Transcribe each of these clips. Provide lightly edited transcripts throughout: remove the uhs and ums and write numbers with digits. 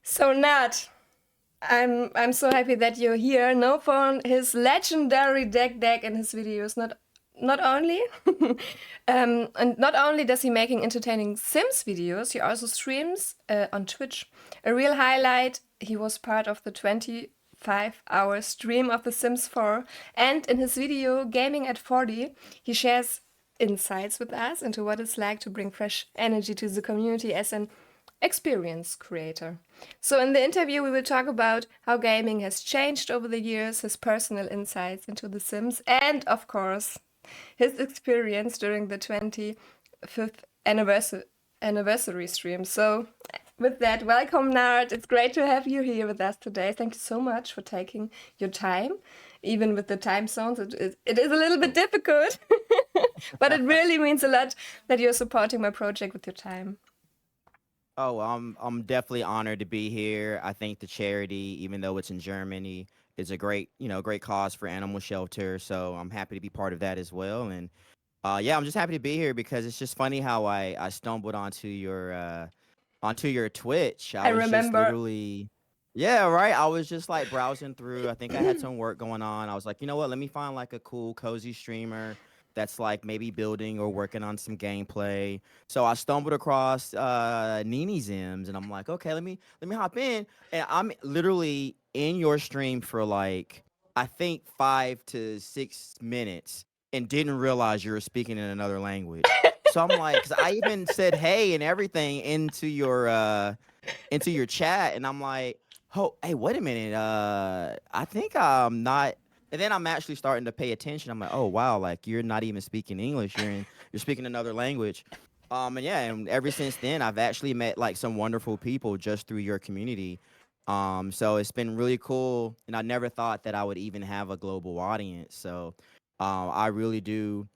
So Nat, I'm so happy that you're here. No, for his legendary DAG in his videos. Not only and not only does he making entertaining Sims videos, he also streams on Twitch. A real highlight. He was part of the 25-hour stream of The Sims 4, and in his video Gaming at 40, he shares insights with us into what it's like to bring fresh energy to the community as an experience creator. So, in the interview, we will talk about how gaming has changed over the years, his personal insights into The Sims, and of course, his experience during the 25th anniversary stream. So, with that, welcome, Nard. It's great to have you here with us today. Thank you so much for taking your time. Even with the time zones, it is a little bit difficult, but it really means a lot that you're supporting my project with your time. Oh, I'm definitely honored to be here. I think the charity, even though it's in Germany, is a great cause for animal shelter. So I'm happy to be part of that as well. And yeah, I'm just happy to be here because it's just funny how I stumbled onto your Twitch. I I was just remember. literally, yeah, right. I was just like browsing through. I think I had some work going on. I was like, you know what? Let me find like a cool, cozy streamer that's like maybe building or working on some gameplay. So I stumbled across NiniZims, and I'm like, okay, let me hop in, and I'm literally in your stream for like I think 5 to 6 minutes, and didn't realize you were speaking in another language. So I'm like, because I even said hey and everything into your chat, and I'm like, oh, hey, wait a minute, I think I'm not. And then I'm actually starting to pay attention. I'm like, oh wow, like you're not even speaking English. You're speaking another language. And yeah, and ever since then, I've actually met like some wonderful people just through your community. So it's been really cool, and I never thought that I would even have a global audience. So, I really do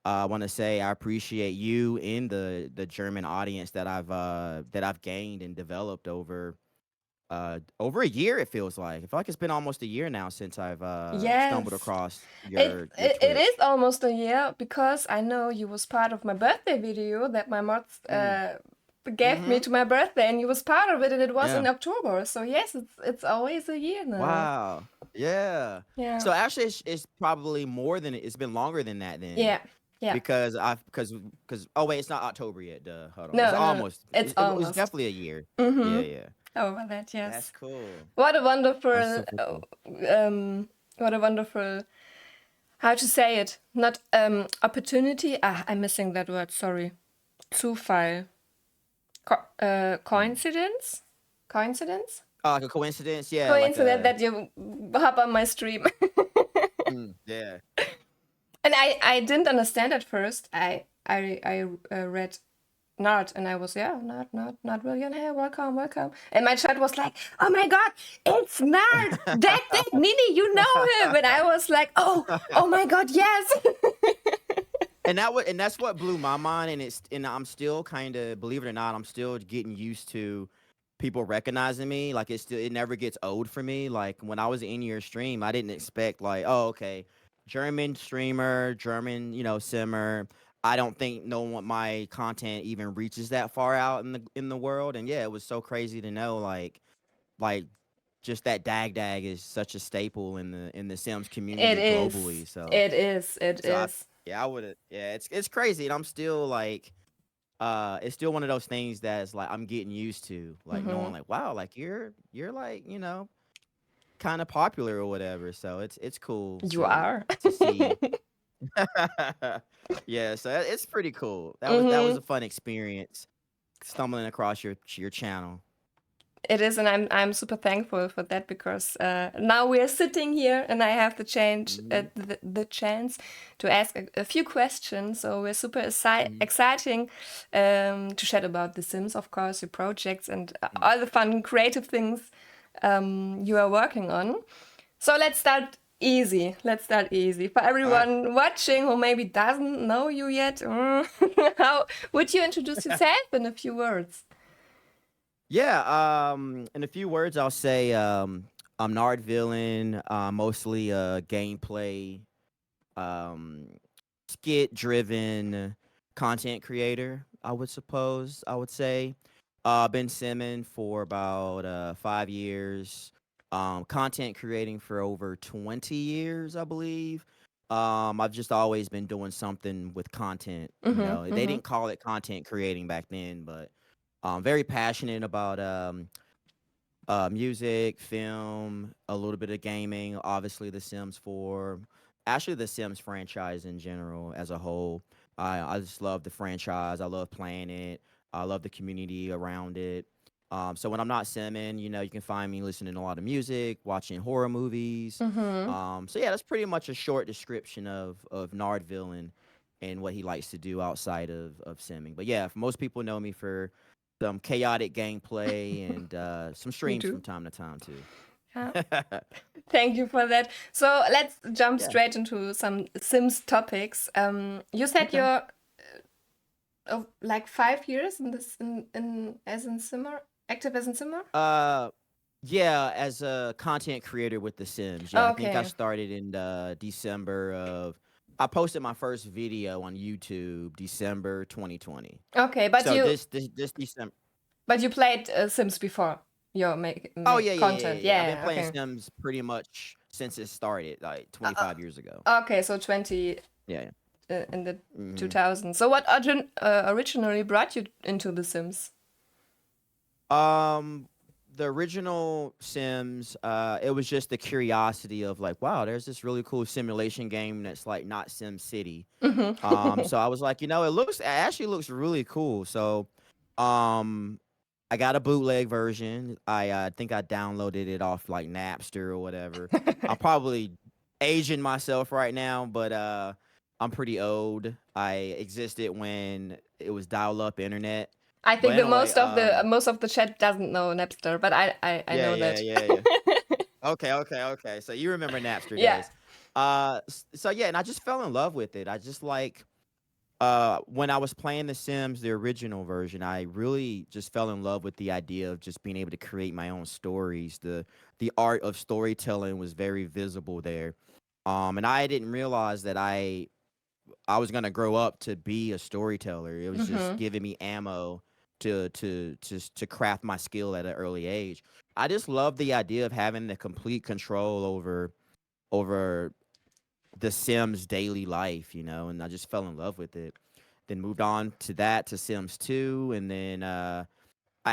want to say I appreciate you and the German audience that I've gained and developed over a year. It feels like I feel like it's been almost a year now since I've stumbled Yes. across It, your it it is Twitch. almost a year because I know you was part of my birthday video that my mods Mm. gave me Mm-hmm. to my birthday, and you was part of it, and it was in Yeah. October. So yes, it's always a year now. Wow. Yeah. Yeah. So actually, it's probably more than it's been longer than that then, Yeah. Yeah. because I've because oh wait, it's not October yet. Hold on, it's No, no, almost. it's It was almost. definitely a year. Yeah, Mm-hmm. yeah. Oh, well, that That's yes. cool. What a That's wonderful, super cool. um, what a wonderful, how to say it? Not opportunity. Ah, I'm missing that word. Sorry. Zufall. Mm. Coincidence? Coincidence? Like a coincidence, yeah. Like Coincidence a that you hop on my stream. yeah. And I didn't understand at first. I read Nard, and I was, yeah, Nardvillain, hey, welcome, welcome. And my chat was like, oh my god, it's Nard, that Nini, you know him. And I was like, oh my god, yes. And that's what blew my mind, and I'm still kind of, believe it or not, I'm still getting used to people recognizing me. Like it never gets old for me. Like when I was in your stream, I didn't expect like, oh, okay, German streamer, German, simmer. I don't think no one my content even reaches that far out in the world. And yeah, it was so crazy to know like just that dag is such a staple in the Sims It community is. globally. So It is. It so I is. yeah, I would yeah, it's crazy, and I'm still like it's still one of those things that's like I'm getting used to, like knowing Mm-hmm. like wow, like you're like, kind of popular or whatever. So it's cool You to are. see. Yeah, so it's pretty cool. That was Mm-hmm. a fun experience stumbling across your channel. It is, and I'm super thankful for that because now we're sitting here, and I have Hmm. the chance to ask a few questions. So we're super Hmm. exciting to chat about The Sims, of course, your projects, and all the fun creative things you are working on. So let's start easy. Let's start easy for All right. everyone watching who maybe doesn't know you yet. How would you introduce yourself in a few words? Yeah, in a few words, I'll say I'm Nardvillain, mostly a gameplay, um, skit driven content creator, I would say. Been simming for about 5 years. Content creating for over 20 years, I believe. I've just always been doing something with content. They Mm-hmm. didn't call it content creating back then, but very passionate about music, film, a little bit of gaming, obviously The Sims 4, actually the Sims franchise in general as a whole. I just love the franchise. I love playing it. I love the community around it. So when I'm not simming, you can find me listening to a lot of music, watching horror movies. Mm-hmm. So yeah, that's pretty much a short description of Nardvillain and what he likes to do outside of simming. But yeah, most people know me for some chaotic gameplay and some Me streams too. from time to time too. Yeah. Thank you for that. So let's jump Yeah. straight into some Sims topics. You said Okay. you're like 5 years in this in as in simmer, active as in simmer. Uh, yeah, as a content creator with The Sims. Yeah, I think I Okay. started in December of. I posted my first video on YouTube December 2020. Okay, but So you this December. played Sims before your Oh make yeah, yeah, yeah, content. yeah, yeah. I've been Yeah. playing Okay. Sims pretty much since it started, like Uh, 25 years ago. okay. So 20 Yeah. in the Hmm. 2000s. So what originally brought you into The Sims? Um, the original Sims, it was just the curiosity of like, wow, there's this really cool simulation game that's like not Sim City. Mm-hmm. So I was like, it actually looks really cool. So, um, I got a bootleg version. I think I downloaded it off like Napster or whatever. I'm probably aging myself right now, but I'm pretty old. I existed when it was dial-up internet. I But think the anyway, most of the chat doesn't know Napster, but I yeah, know yeah, that. yeah, yeah. Okay, okay, okay. So you remember Napster Yeah. days. So yeah, and I just fell in love with it. I just like when I was playing The Sims, the original version, I really just fell in love with the idea of just being able to create my own stories. The art of storytelling was very visible there. And I didn't realize that I was gonna grow up to be a storyteller. It was just Mm-hmm. giving me ammo to craft my skill at an early age. I just love the idea of having the complete control over the Sims daily life, and I just fell in love with it. Then moved on to Sims 2, and then I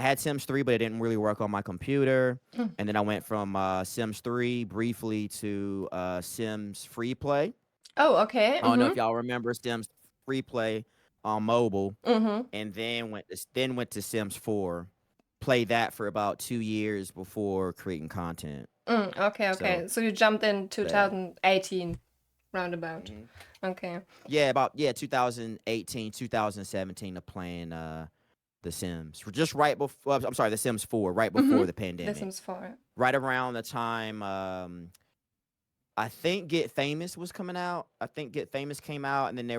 had Sims 3, but it didn't really work on my computer. And then I went from Sims 3 briefly to Sims Free Play. Oh, okay. I don't know Mm-hmm. if y'all remember Sims Free Play on mobile, Mm-hmm. and then went to Sims 4. Played that for about 2 years before creating content. Okay, So okay. So you jumped in yeah. 2018, roundabout. Mhm. Okay. Yeah, about 2018, 2017 to playing The Sims. Just right before I'm sorry, The Sims 4, right Mm-hmm. before the The pandemic. Sims 4. Right around the time I think Get Famous was coming out. I think Get Famous came out and then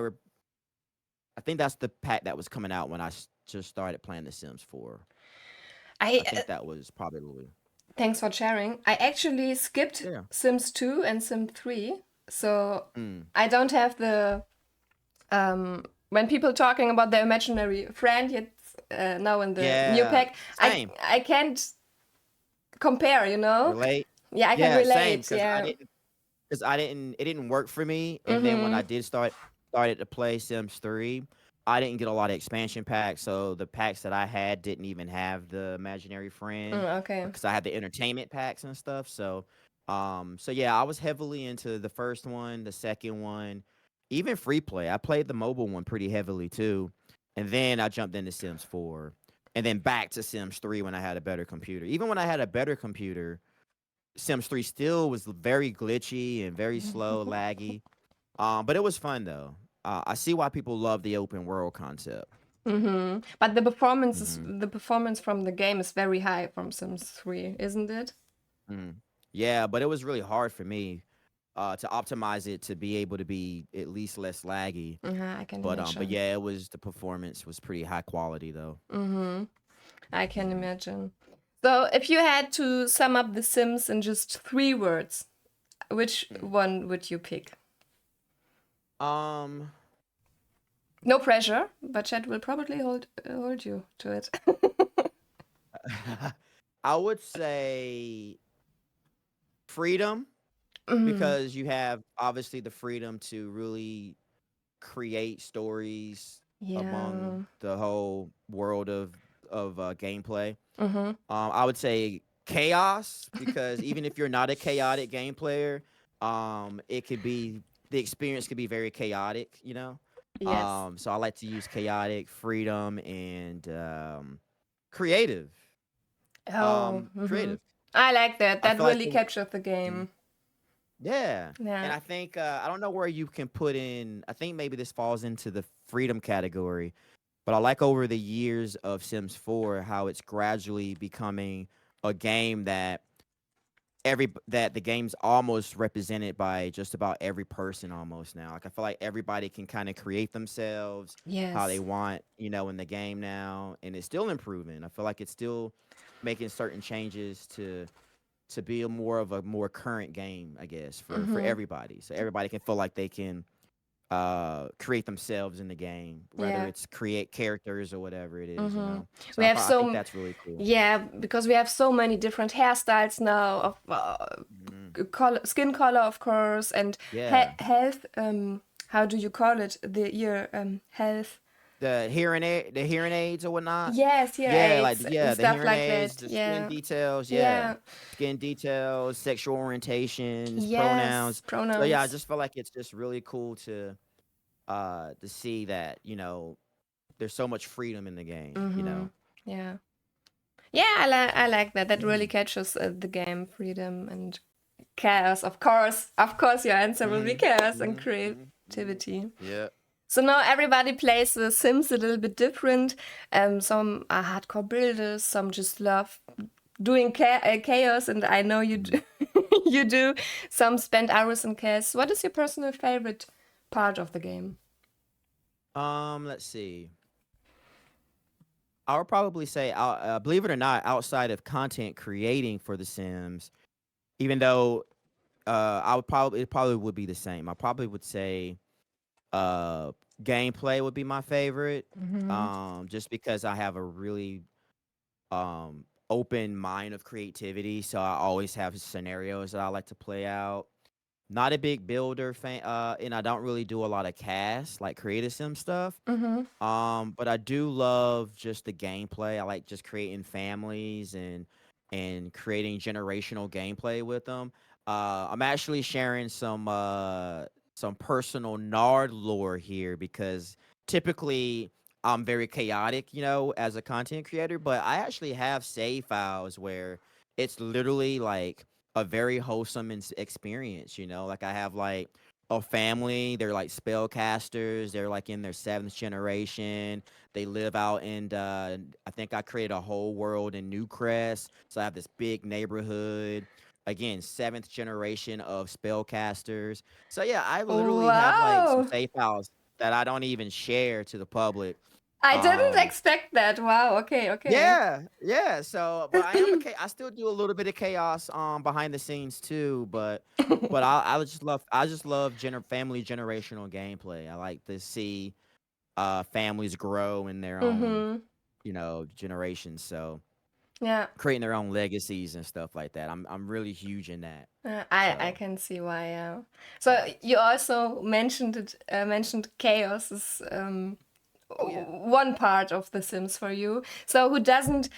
I think that's the pack that was coming out when just started playing The Sims 4. I I think that was probably. Thanks for sharing. I actually skipped Yeah. Sims 2 and Sim 3, so Mm. I don't have the when people talking about their imaginary friend yet now in the new Yeah. pack, Same. I can't compare, you know? Relate. Yeah, I can Yeah, same. relate. Because I Yeah. didn't. Because it didn't work for me. And then when I Mm-hmm. did started to play Sims 3, I didn't get a lot of expansion packs. So the packs that I had didn't even have the imaginary friend Okay. because I had the entertainment packs and stuff. So yeah, I was heavily into the first one, the second one, even free play. I played the mobile one pretty heavily too. And then I jumped into Sims 4 and then back to Sims 3 when I had a better computer. Even when I had a better computer, Sims 3 still was very glitchy and very slow, laggy. But it was fun though. I see why people love the open world concept. Mm-hmm. But Hmm. the performance from the game is very high from Sims 3, isn't it? Hmm. Yeah, but it was really hard for me to optimize it to be able to be at least less laggy. I can But imagine. yeah, the performance was pretty high quality though. Mm-hmm. I can Hmm. imagine. So, if you had to sum up The Sims in just 3 words, which one would you pick? Um, No pressure, but chat will probably hold you to it. I would say freedom, Mhm. because you have obviously the freedom to really create stories among Yeah. the whole world of gameplay. Mhm. I would say chaos, because even if you're not a chaotic game player, it could be the experience could be very chaotic, you know. Yes. So I like to use chaotic, freedom, and creative. Oh. Creative. Mhm. I like that. I That feel like really captures the mhm. game. Yeah, and Yeah. I think I don't know where you can put in. I think maybe this falls into the freedom category, but I like over the years of Sims 4 how it's gradually becoming a game that the game's almost represented by just about every person almost now. Like I feel like everybody can kind of create themselves how they Yes. want, in the game now, and it's still improving. I feel like it's still making certain changes to be a more current game, I guess, for Mhm. everybody. So everybody can feel like they can create themselves in the game, whether Yeah. it's create characters or whatever it is, you Mhm. know. So We have I think so that's really cool. yeah, because we have so many different hairstyles now of Mhm. skin color, of course, and Yeah. health. How do you call it? The ear health. The hearing aids or whatnot. Yes, ear Yeah, like aids and the stuff hearing like aids, that. the skin Yeah, details, yeah. yeah, Skin details, sexual orientations, yes, pronouns. So yeah, I pronouns. just feel like it's just really cool to see that, there's so much freedom in the game, you Mm-hmm. know. Yeah, yeah. I like that. That really Mhm. catches the game freedom and chaos. Of course, your answer will be Mhm. chaos and Mhm. Mhm. Mhm. creativity. Yeah. So now everybody plays the Sims a little bit different. Some are hardcore builders, some just love doing chaos, and I know you Mhm. do. You do. Some spend hours in chaos. What is your personal favorite part of the game? Let's see. I would probably say, believe it or not, outside of content creating for The Sims, even though it probably would be the same. I probably would say uh gameplay would be my favorite. Mm-hmm. Just because I have a really open mind of creativity, so I always have scenarios that I like to play out. Not a big builder fan, and I don't really do a lot of cast like creative sim stuff. Mm-hmm. But I do love just the gameplay. I like just creating families and creating generational gameplay with them. I'm actually sharing some personal Nard lore here because typically I'm very chaotic, as a content creator, but I actually have save files where it's literally like a very wholesome experience, like I have like a family. They're like spellcasters. They're like in their seventh generation. They live out in I think I created a whole world in Newcrest. So I have this big neighborhood. Again, seventh generation of spellcasters. So yeah, I literally have like some Wow! save files that I don't even share to the public. I didn't Um, expect that. Wow. Okay. Okay. yeah, yeah. So, but I still do a little bit of chaos behind the scenes too, but I just love family generational gameplay. I like to see families grow in their own, Mm-hmm. generations. So, Yeah. creating their own legacies and stuff like that. I'm really huge in that. I So, can see why. Yeah. So yeah. you also mentioned it. Mentioned chaos is Oh yeah. one part of The Sims for you. So who doesn't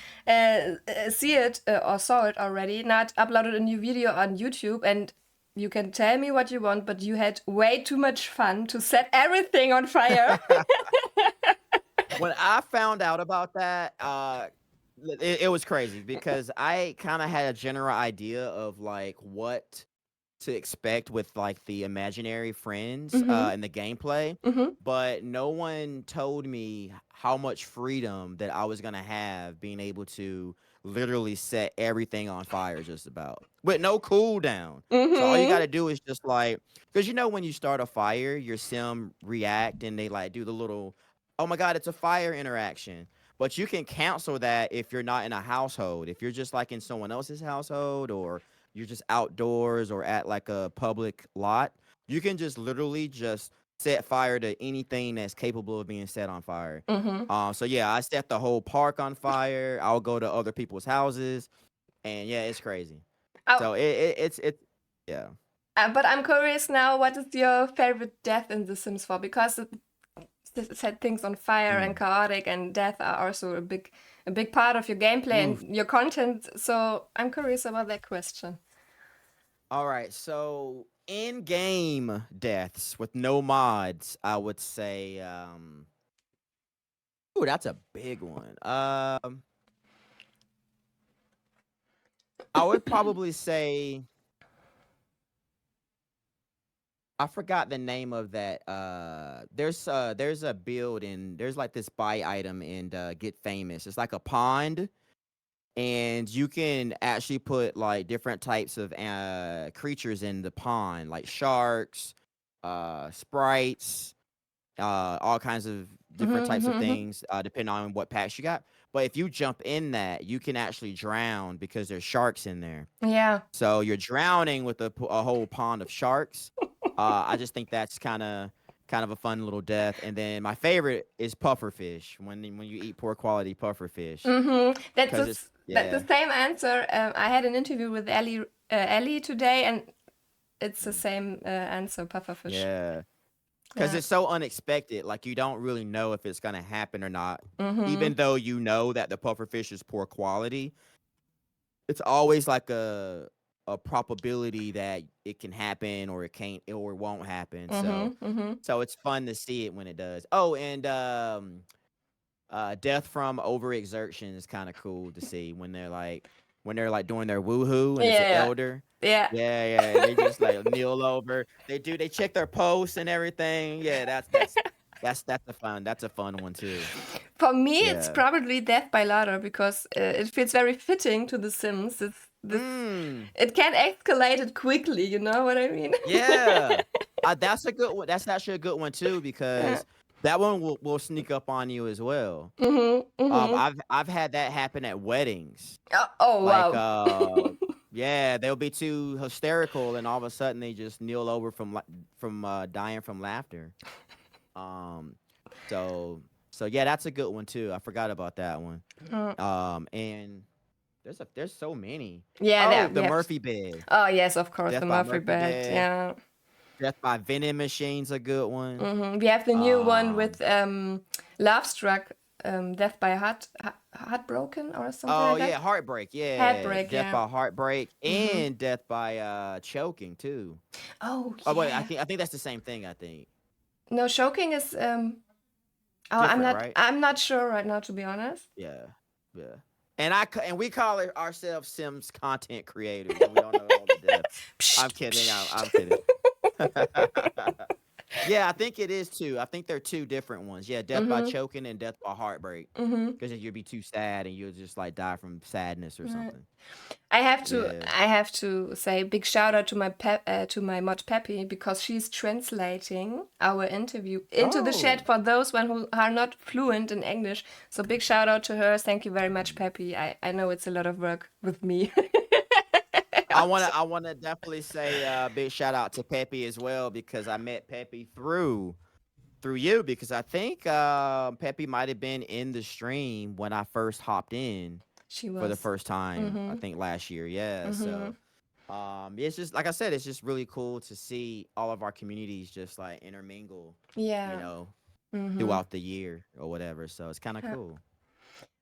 see it or saw it already? Not uploaded a new video on YouTube, and you can tell me what you want, but you had way too much fun to set everything on fire. When I found out about that, it was crazy because I kind of had a general idea of like what to expect with like the imaginary friends Mm-hmm. and the gameplay, Mm-hmm. but no one told me how much freedom that I was gonna have being able to literally set everything on fire just about with no cooldown. So all you Mm-hmm. gotta do is just like, because when you start a fire, your sim react and they like do the little, oh my god, it's a fire interaction. But you can cancel that if you're not in a household. If you're just like in someone else's household, or you're just outdoors or at like a public lot, you can just literally just set fire to anything that's capable of being set on fire. Mm-hmm. So yeah, I set the whole park on fire. I'll go to other people's houses, and yeah, it's crazy. Oh, So it's yeah. but I'm curious now. What is your favorite death in The Sims 4? Because it set things on fire and Mm. chaotic, and death are also a big part of your gameplay Oof. and your content. So I'm curious about that question. All right, so in-game deaths with no mods, I would say. Ooh, that's a big one. I would probably say I forgot the name of that. There's a build in there's like this buy item in Get Famous. It's like a pond, and you can actually put like different types of creatures in the pond, like sharks, sprites, all kinds of different Mm-hmm, types of mm-hmm, things, depending on what packs you got. But if you jump in that, you can actually drown because there's sharks in there. yeah. So you're drowning with a whole pond of sharks. I just think that's kind of a fun little death. And then my favorite is pufferfish when you eat poor quality pufferfish Mm-hmm. because it's That's the yeah. same answer. I had an interview with Ellie today, and it's the Mm, same answer, pufferfish. yeah. Because Yeah. it's so unexpected. Like you don't really know if it's gonna happen or not. Mm-hmm. Even though you know that the pufferfish is poor quality, it's always like a probability that it can happen or it can't or it won't happen. So Mm-hmm. Mm-hmm. so it's fun to see it when it does. Oh, and death from overexertion is kind of cool to see when they're like doing their woohoo and it's an Yeah. elder. Yeah. Yeah, yeah. They just like kneel over. They check their posts and everything. Yeah, that's a fun one too. For me, it's Yeah. probably Death by Ladder because it feels very fitting to The Sims. Mm. It can escalate it quickly. You know what I mean? Yeah. That's a good one. That's actually a good one too Yeah. because that one will sneak up on you as well. Mm-hmm. Mm-hmm. I've had that happen at weddings. Oh Like, wow. yeah, they'll be too hysterical, and all of a sudden they just kneel over from dying from laughter. Um, so yeah, that's a good one too. I forgot about that one. Uh, And there's so many. yeah. Oh, We the have. Murphy bed, Oh yes, of course, the death by Murphy Murphy bed. bed, Yeah. death by vending machines, a good one. Mm-hmm. We have the new one Um, with Love Struck, Death by Heartbroken or something oh like yeah, that. heartbreak, yeah, Heartbreak. death Yeah. by heartbreak, Mm-hmm. and death by choking too. Oh Oh wait, yeah. I think that's the same thing. I think No, choking is Oh, different, right? I'm not sure right now, to be honest. Yeah, yeah. And we call it ourselves Sims content creators, and we don't know all the deaths. I'm Psst, kidding. I'm psst. kidding. Yeah, I think it is too. I think they're two different ones. Yeah, death by Mhm. choking and death by heartbreak. Mhm. Because you'll be too sad and you'll just like die from sadness or Right. something. Yeah. I have to say big shout out to to my mod Peppy because she's translating our interview into the chat Oh, for those one who are not fluent in English. So big shout out to her. Thank you very much, Peppy. I know it's a lot of work with me. I wanna definitely say big shout out to Peppy as well because I met Peppy through you because I think Peppy might have been in the stream when I first hopped in She for the was. first time. I Mhm. think last year. Yeah. So Mhm. it's just like I said, it's just really cool to see all of our communities just like intermingle, you Yeah. know, Mhm. throughout the year or whatever. So it's kind of Yeah. cool.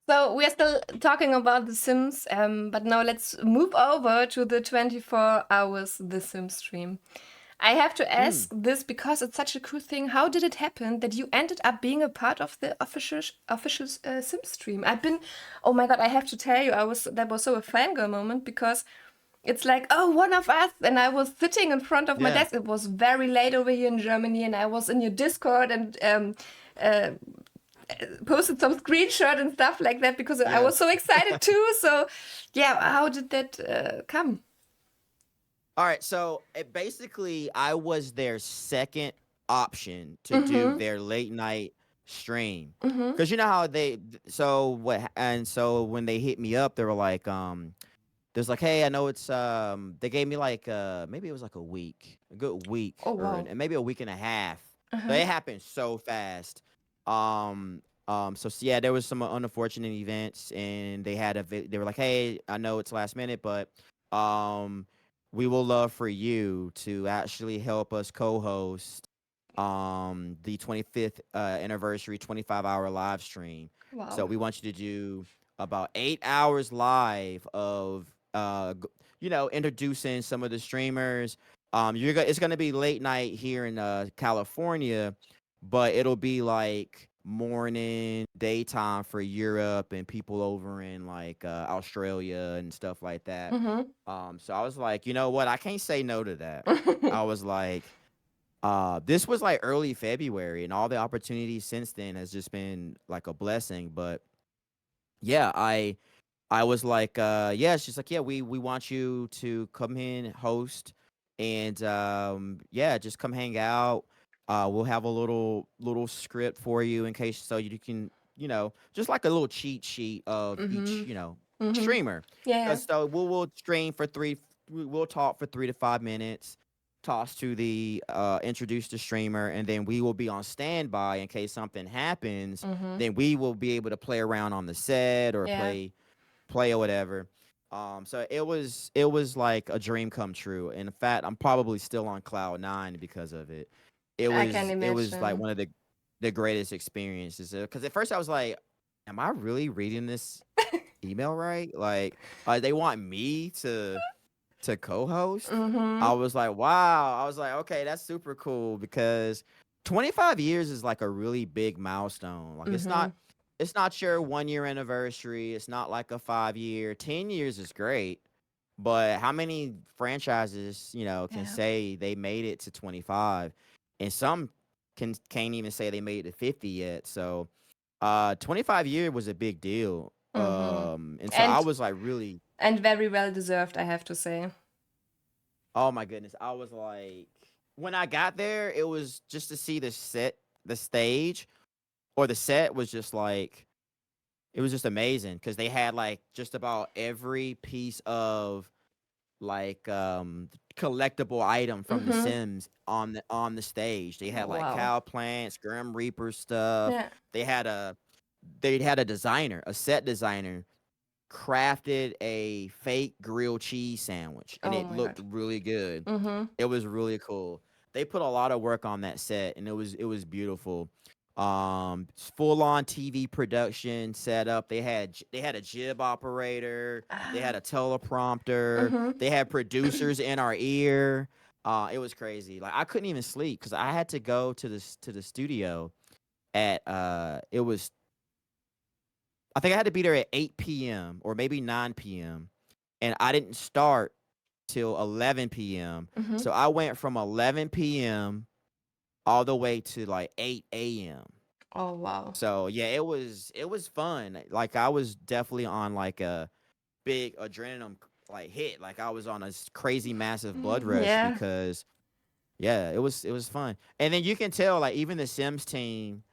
So we are still talking about The Sims, but now let's move over to the 24 hours The Sims stream. I have to Mm. ask this because it's such a cool thing. How did it happen that you ended up being a part of the official Sims stream? Oh my god! I have to tell you, that was so a fangirl moment because it's like, oh, one of us, and I was sitting in front of my Yeah. desk. It was very late over here in Germany, and I was in your Discord and uh, posted some screenshot and stuff like that because I Yeah. was so excited too. So, yeah, how did that come? All right. So basically, I was their second option to do Mm-hmm. their late night stream. Mm-hmm. Because you know how and so when they hit me up, they were like, there's like, hey, I know it's they gave me like maybe it was like a week, a good week Oh or wow. and maybe a week and a half So Uh-huh. it happened so fast. Yeah, there was some unfortunate events, and they were like, "Hey, I know it's last minute, but um, we will love for you to actually help us co-host the 25th anniversary 25-hour live stream. So Wow. we want you to do about 8 hours live of introducing some of the streamers. It's gonna be late night here in California, but it'll be like morning, daytime for Europe and people over in like Australia and stuff like that. Mm-hmm. So I was like, you know what? I can't say no to that. I was like, this was like early February, and all the opportunities since then has just been like a blessing. But yeah, I was like, yeah, she's like, yeah, we want you to come in, host, and yeah, just come hang out. We'll have a little script for you in case so you can, just like a little cheat sheet of each, Mm-hmm. Mm-hmm. streamer. Yeah, So we'll stream for we'll talk for 3 to 5 minutes, toss to the introduce the streamer, and then we will be on standby in case something happens. yeah. Mm-hmm. Then we will be able to play around on the set or Yeah. play or whatever. So it was like a dream come true. And in fact, I'm probably still on cloud nine because of it. It I can was it was like imagine. one of the greatest experiences. Because at first I was like, am I really reading this email right? Like, they want me to co-host. I Mm-hmm. was like, wow. I was like, okay, that's super cool because 25 years is like a really big milestone. Like Mm-hmm. it's not your 1 year anniversary. It's not like a 5 year. 10 years is great. But how many franchises, can Yeah. say they made it to 25? And some can't even say they made it to 50 yet. So 25-year was a big deal. Mm-hmm. And so I And was like really, very well deserved, I have to say. oh my goodness. I was like, when I got there, it was just to see the stage, or the set was just like, it was just amazing because they had like just about every piece of like collectible item from the Mm-hmm. Sims on the stage. They had like Wow. cow plants, Grim Reaper stuff. Yeah. They had a a set designer crafted a fake grilled cheese sandwich, and Oh it my looked God. really good. Mm-hmm. It was really cool. They put a lot of work on that set, and it was beautiful. Full on TV production setup. They had a jib operator. They had Ah. a teleprompter. Mm-hmm. They had producers in our ear. It was crazy. Like I couldn't even sleep because I had to go to the studio at it was I think I had to be there at 8 p.m. or maybe 9 p.m. and I didn't start till 11 p.m. Mm-hmm. So I went from 11 p.m. all the way to like 8 a.m. Oh wow. So yeah, it was fun. Like I was definitely on like a big adrenaline like hit. Like I was on a crazy massive blood rush Yeah. because yeah, it was fun. And then you can tell like even the Sims team,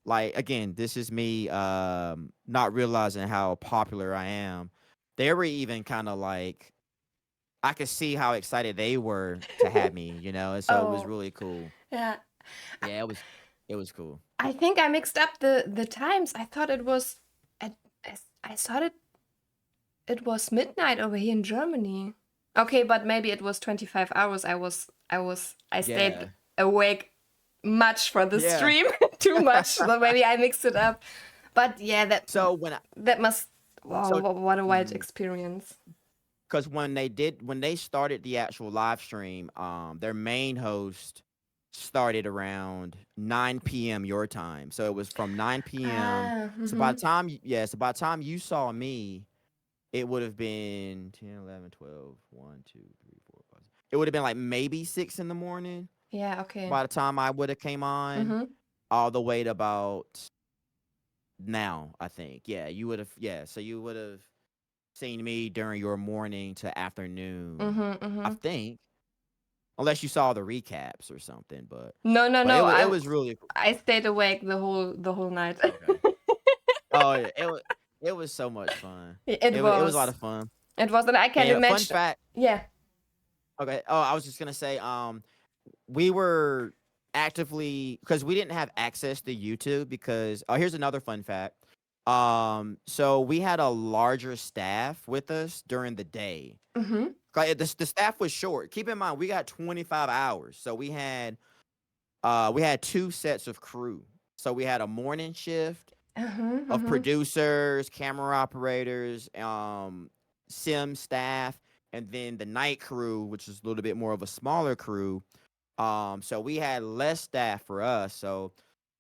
like again, this is me not realizing how popular I am. They were even kind of like I could see how excited they were to have me, and so it was Oh really cool. yeah. I, Yeah, it was cool. I think I mixed up the times. I thought it was at I thought it was midnight over here in Germany. Okay, but maybe it was 25 hours. I stayed Yeah. awake much for the Yeah. stream. Too much. So maybe I mixed it up. But yeah, So when I that must wow, so what a wild experience. because when they started the actual live stream, their main host started around 9 p.m. your time. So it was from 9 p.m. Ah, So by mm-hmm. the time so by the time you saw me, it would have been 10, 11, 12, 1, 2, 3, 4, 5. It would have been like maybe 6 in the morning Yeah, okay. by the time I would have came on, Mm-hmm. all the way to about now, I think. Yeah, you would have so you would have seen me during your morning to afternoon, Mm-hmm. I Mm-hmm. think. Unless you saw the recaps or something, but No, no, but it no. was it was really I stayed awake the whole night. okay. Oh yeah, it was so much fun. It It was a lot was. of fun. It was, and I can And fun imagine. fact, Yeah. okay. Oh, I was just gonna say, we were actively, because we didn't have access to YouTube, because here's another fun fact. So we had a larger staff with us during the day. Mm-hmm. Like, the staff was short. Keep in mind, we got 25 hours, so we had two sets of crew. So we had a morning shift Uh-huh. of Uh-huh. producers, camera operators, sim staff, and then the night crew, which is a little bit more of a smaller crew. So we had less staff for us. So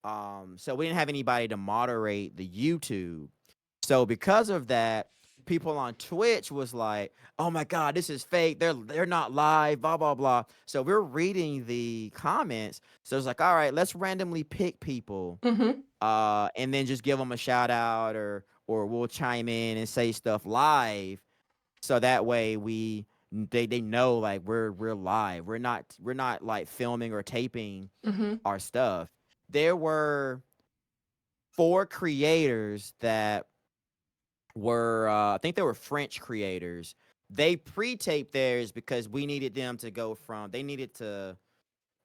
we didn't have anybody to moderate the YouTube. So because of that, people on Twitch was like, "Oh my God, this is fake. They're not live. Blah blah blah." So we're reading the comments. So it's like, "All right, let's randomly pick people, Mm-hmm. and then just give them a shout out, or we'll chime in and say stuff live, so that way they know like we're live. We're not like filming or taping Mm-hmm. our stuff." There were four creators that were I think they were French creators. They pre-taped theirs because we needed them to go from they needed to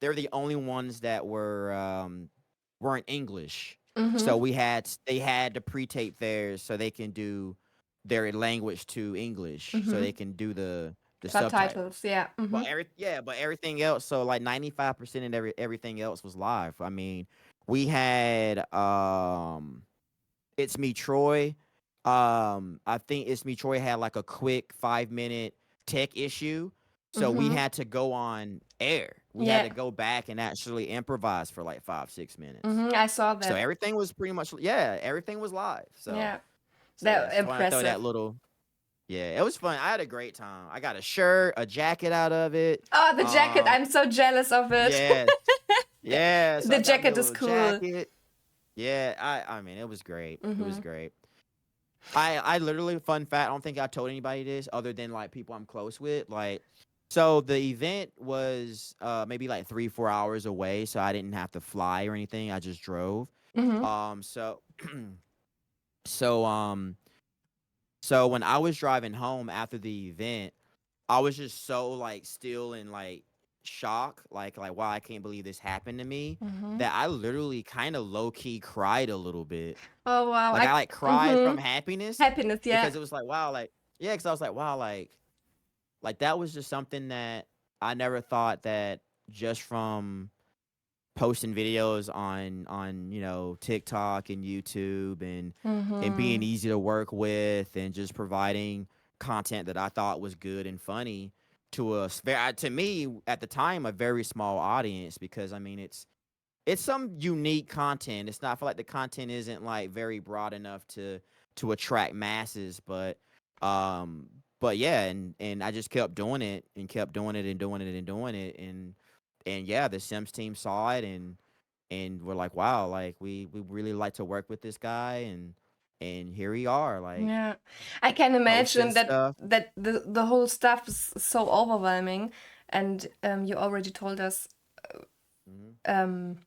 they're the only ones that weren't English. So Mm-hmm. they had to pre-tape theirs so they can do their language to English, so Mm-hmm. they can do the Subtitles, subtitles. yeah. Mm-hmm. But everything else, so like 95% of everything else was live. I mean, we had It's Me Troy. I think It's Me Troy had like a quick 5-minute tech issue. So we Mm-hmm. had to go on air. We had Yeah. to go back and actually improvise for like 5-6 minutes. Mm-hmm. I saw So that. everything was pretty much everything was live. Yeah. So yeah, They're just want to throw that impressive. little yeah, it was fun. I had a great time. I got a shirt, a jacket out of it. Oh, the jacket. I'm so jealous of it. Yes. Yeah, so The I got me a jacket is little cool. jacket. Yeah, I mean, it was great. It was Mm-hmm. great. I literally, fun fact, I don't think I told anybody this other than like people I'm close with. Like, so the event was maybe like 3-4 hours away, so I didn't have to fly or anything. I just drove. Mm-hmm. So so so when I was driving home after the event, I was just so like still in like shock, like wow, I can't believe this happened to me, Mm-hmm. that I literally kind of low key cried a little bit. Oh wow. Like I like cried Mm-hmm. from happiness, Happiness, yeah. because it was like wow, like yeah, because I was like wow, like that was just something that I never thought that just from posting videos on TikTok and YouTube, and being Mm-hmm. easy to work with, and just providing content that I thought was good and funny to to me at the time, a very small audience, because I mean it's some unique content. It's not, I feel like the content isn't like very broad enough to attract masses, um but yeah, and I just kept doing it and kept doing it and doing it and doing it, and yeah, the Sims team saw it, and we're like, wow, like we really like to work with this guy, and here we are, like Yeah. I can posting imagine that stuff. the whole stuff is so overwhelming, and you already told us. Mhm. Um.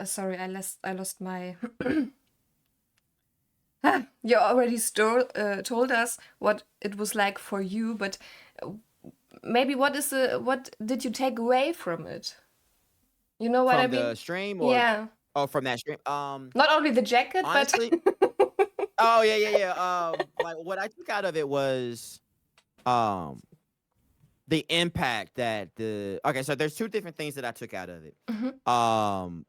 Sorry, I lost my. You already told us what it was like for you, but uh, maybe what did you take away from it? You know what I From mean? the stream, or Yeah. from that stream, Not only the jacket, but honestly, oh yeah. Like what I took out of it was um the impact that the okay, so there's two different things that I took out of it. Mhm. um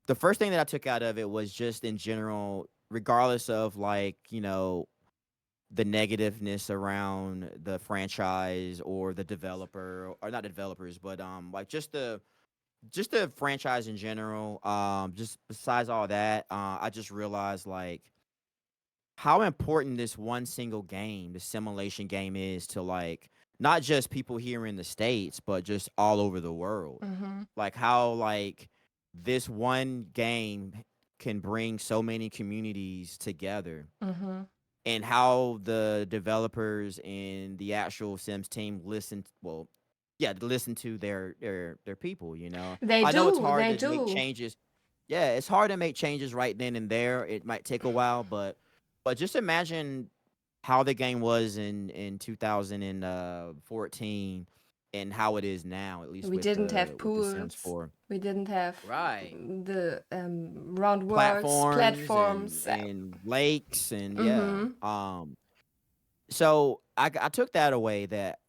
the first thing that I took out of it was just in general, regardless of like the negativeness around the franchise or the developer, or not the developers, but like just the franchise in general. Just besides all that, I just realized like how important this one single game, the simulation game, is to like not just people here in the States, but just all over the world. Mhm. Like how like this one game can bring so many communities together, Mhm. and how the developers and the actual Sims team listen to their people, They I know it's do. hard They to make do. changes. Yeah, it's hard to make changes right then and there. It might take a while, but just imagine how the game was in 2014, and how it is now, at least We didn't have with the Sims pools. 4. We didn't have Right. the round worlds, Platforms platforms. and lakes and yeah. Mm-hmm. So I took that away that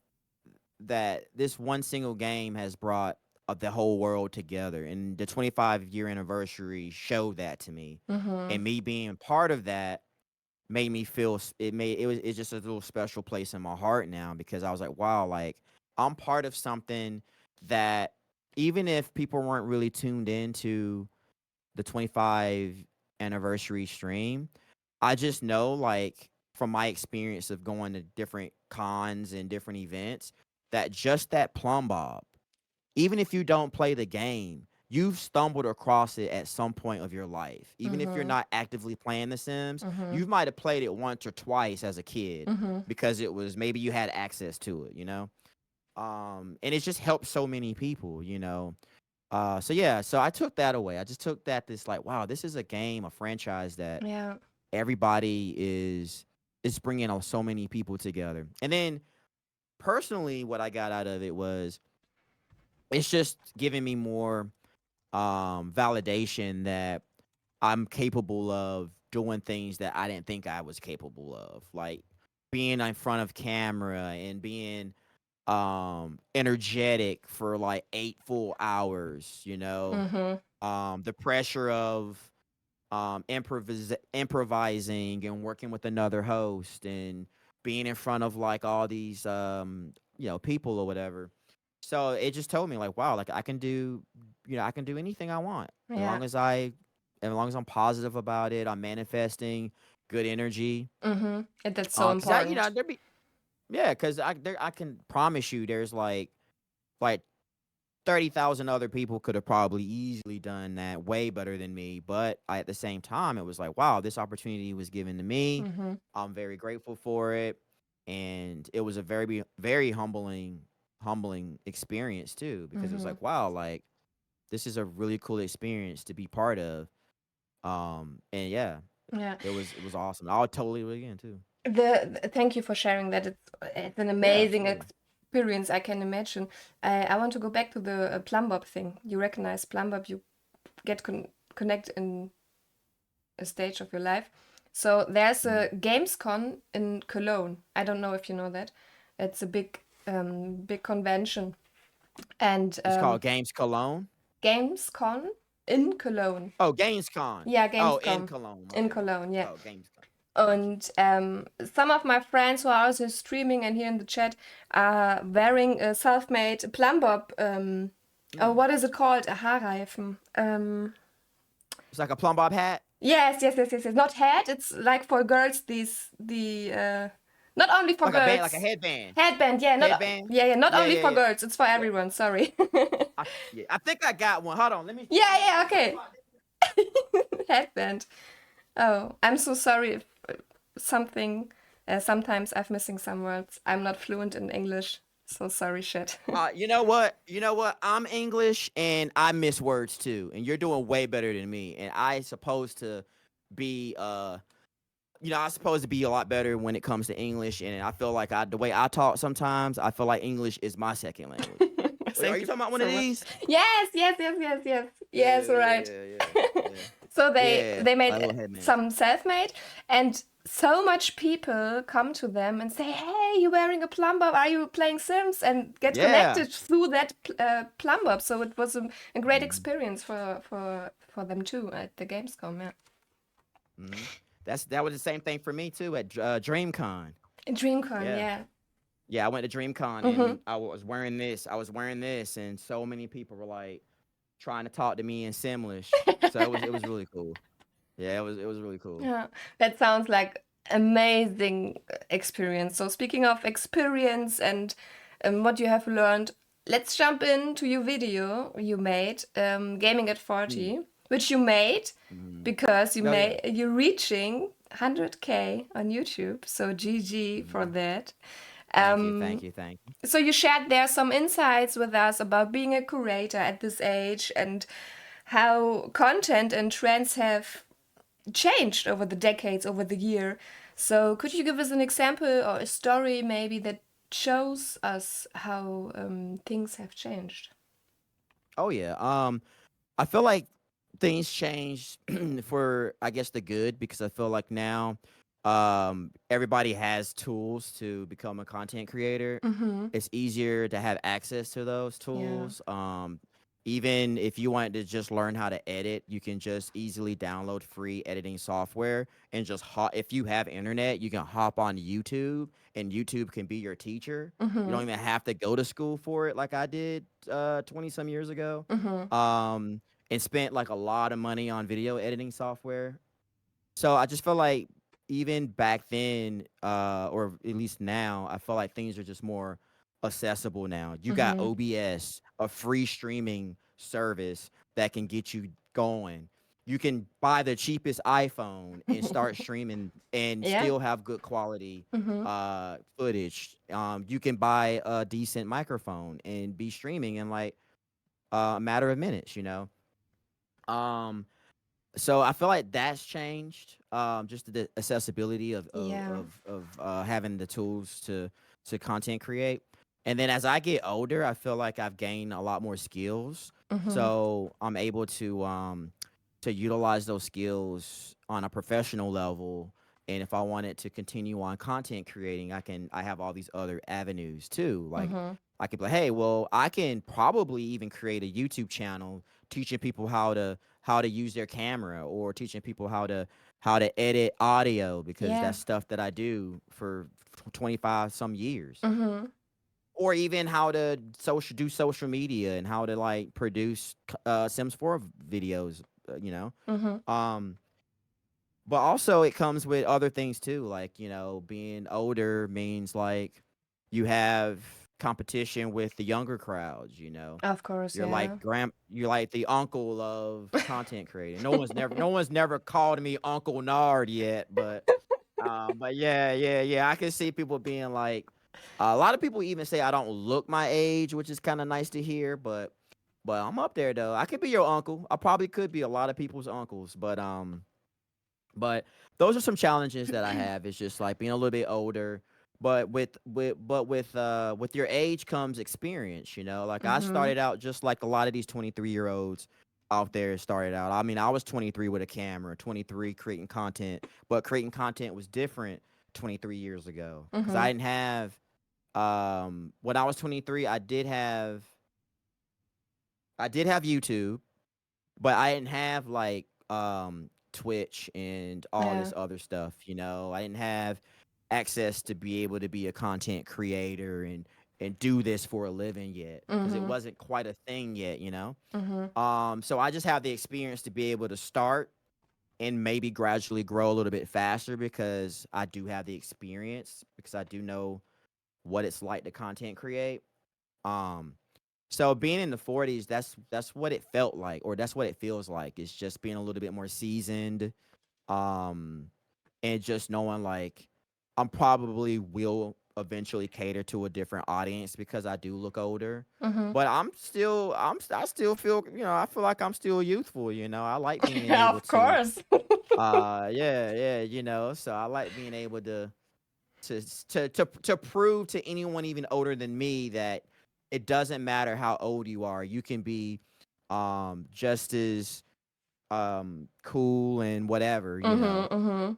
this one single game has brought the whole world together, and the 25-year anniversary showed that to me, Mm-hmm. and me being part of that made me feel it's just a little special place in my heart now, because I was like, wow, like I'm part of something that, even if people weren't really tuned into the 25 anniversary stream, I just know, like, from my experience of going to different cons and different events, that just that plumb bob, even if you don't play the game, you've stumbled across it at some point of your life. Even if you're Mm-hmm. not actively playing The Sims, Mm-hmm. you might have played it once or twice as a kid Mm-hmm. because it was, maybe you had access to it, you know? And it's just helped so many people, you know? So yeah, so I took that away. I just took that, this, like, wow, this is a game, a franchise that Yeah. everybody is bringing so many people together. And then personally, what I got out of it was, it's just giving me more validation that I'm capable of doing things that I didn't think I was capable of, like being in front of camera and being energetic for like 8 full hours, you know. Mm-hmm. The pressure of improvising and working with another host and being in front of like all these people or whatever. So it just told me, like, wow, like I can do, I can do anything I want, Yeah. as long as I'm positive about it. I'm manifesting good energy. Mm-hmm. And that's so Cause I, important. there be yeah, cause I can promise you, there's like 30,000 other people could have probably easily done that way better than me. But at the same time, it was like, wow, this opportunity was given to me. Mm-hmm. I'm very grateful for it. And it was a very, very humbling experience too, because it was Mm-hmm. like, wow, like this is a really cool experience to be part of. And yeah, Yeah. it was awesome. I'll totally do it again too. Thank you for sharing that. It's an Yeah, amazing absolutely. experience. I can imagine. I want to go back to the plumb bob thing. You recognize plumb bob. You get connect in a stage of your life. So there's Mhm. a Gamescom in Cologne. I don't know if you know that. It's a big convention, and It's called Games Cologne. Gamescom in Cologne. Oh, Gamescon. Yeah, Oh, in Gamescom Cologne. in Okay. Cologne. Yeah. Oh, Gamescon. Gotcha. And some of my friends who are also streaming and here in the chat are wearing a self-made plumb bob. Oh, Mm. what is it called? A Haarreifen. It's like a plumb bob hat. Yes. Not hat. It's like for girls. Not only for Like a band, like girls. a headband. Headband. Yeah. Headband. Not Yeah, only yeah, for yeah, girls. It's for yeah. everyone. Sorry. I think I got one. Hold on, let me. Yeah. Okay. Headband. Oh, I'm so sorry if something. Sometimes I'm missing some words. I'm not fluent in English, so sorry, shit. You know what? You know what? I'm English and I miss words too, and you're doing way better than me. And I supposed to be I'm supposed to be a lot better when it comes to English, and I feel like the way I talk sometimes, I feel like English is my second language. Wait, are Thank you you talking about one of so much. these? Yes, right. Yeah. So Yeah, they made my little headman. some self-made, and so much people come to them and say, "Hey, you're wearing a plumb bob. Are you playing Sims?" and get Yeah. connected through that plumb bob. So it was a great Mhm. experience for them too at the Gamescom. Yeah, Mhm. That was the same thing for me too at DreamCon. DreamCon. Yeah. Yeah. Yeah, I went to DreamCon Mm-hmm. and I was wearing this. I was wearing this, and so many people were like trying to talk to me in Simlish. So it was really cool. Yeah, it was really cool. Yeah, that sounds like amazing experience. So speaking of experience and what you have learned, let's jump into your video you made, Gaming at 40, which you made Mm-hmm. because Oh yeah. you're reaching 100K on YouTube. So GG for Mhm. that. Thank you, thank Um, you, thank you. so you shared there some insights with us about being a curator at this age and how content and trends have changed over the decades, over the year. So could you give us an example or a story maybe that shows us how things have changed. Oh yeah. I feel like things changed for I guess the good because I feel like now everybody has tools to become a content creator. Mm-hmm. It's easier to have access to those Yeah. tools. Even if you wanted to just learn how to edit, you can just easily download free editing software and just if you have internet, you can hop on YouTube and YouTube can be your teacher. You Mm-hmm. don't even have to go to school for it like I did 20 some years ago. Mm-hmm. Um, and spent like a lot of money on video editing software. So I just feel like even back then, or at least now, I feel like things are just more accessible now. You got Mm-hmm. OBS, a free streaming service that can get you going. You can buy the cheapest iPhone and start streaming and Yeah. still have good quality Mm-hmm. footage. You can buy a decent microphone and be streaming in like a matter of minutes, you know. Um, so I feel like that's changed. Just the accessibility Yeah. of having the tools to content create. And then as I get older, I feel like I've gained a lot more skills. Mm-hmm. So I'm able to utilize those skills on a professional level. And if I wanted to continue on content creating, I have all these other avenues too. Like Mm-hmm. I could be like, hey, well, I can probably even create a YouTube channel teaching people how to use their camera or teaching people how to edit audio because Yeah. that's stuff that I do for 25 some years. Mm-hmm. Or even how to social media and how to like produce Sims 4 videos, you know. Mm-hmm. Um but also it comes with other things too, like, being older means like you have competition with the younger crowds. Of course, yeah. You're like the uncle of content creating. No one's never called me Uncle Nard yet, but yeah, yeah, yeah. I can see people being like a lot of people even say I don't look my age, which is kind of nice to hear, but I'm up there though. I could be your uncle. I probably could be a lot of people's uncles, but those are some challenges that I have. It's just like being a little bit older, but with your age comes experience. Like I Mm-hmm. started out just like a lot of these 23-year-olds out there started out. I mean, I was 23 with a camera, 23 creating content, but creating content was different 23 years ago because Mm-hmm. I didn't have when I was 23, I did have YouTube, but I didn't have like Twitch and all Yeah. this other stuff. I didn't have access to be able to be a content creator and do this for a living yet because it Mm-hmm. wasn't quite a thing yet. Mm-hmm. So I just have the experience to be able to start and maybe gradually grow a little bit faster because I do have the experience because I do know what it's like to content create. Um so being in the 40s, that's what it felt like, or that's what it feels like. It's just being a little bit more seasoned, um, and just knowing like I'm probably will eventually cater to a different audience because I do look older. Mm-hmm. But I still feel, I feel like I'm still youthful. I like being Yeah, able of to, course. yeah, yeah, so I like being able to prove to anyone even older than me that it doesn't matter how old you are. You can be just as cool and whatever. Mm-hmm. Mm-hmm.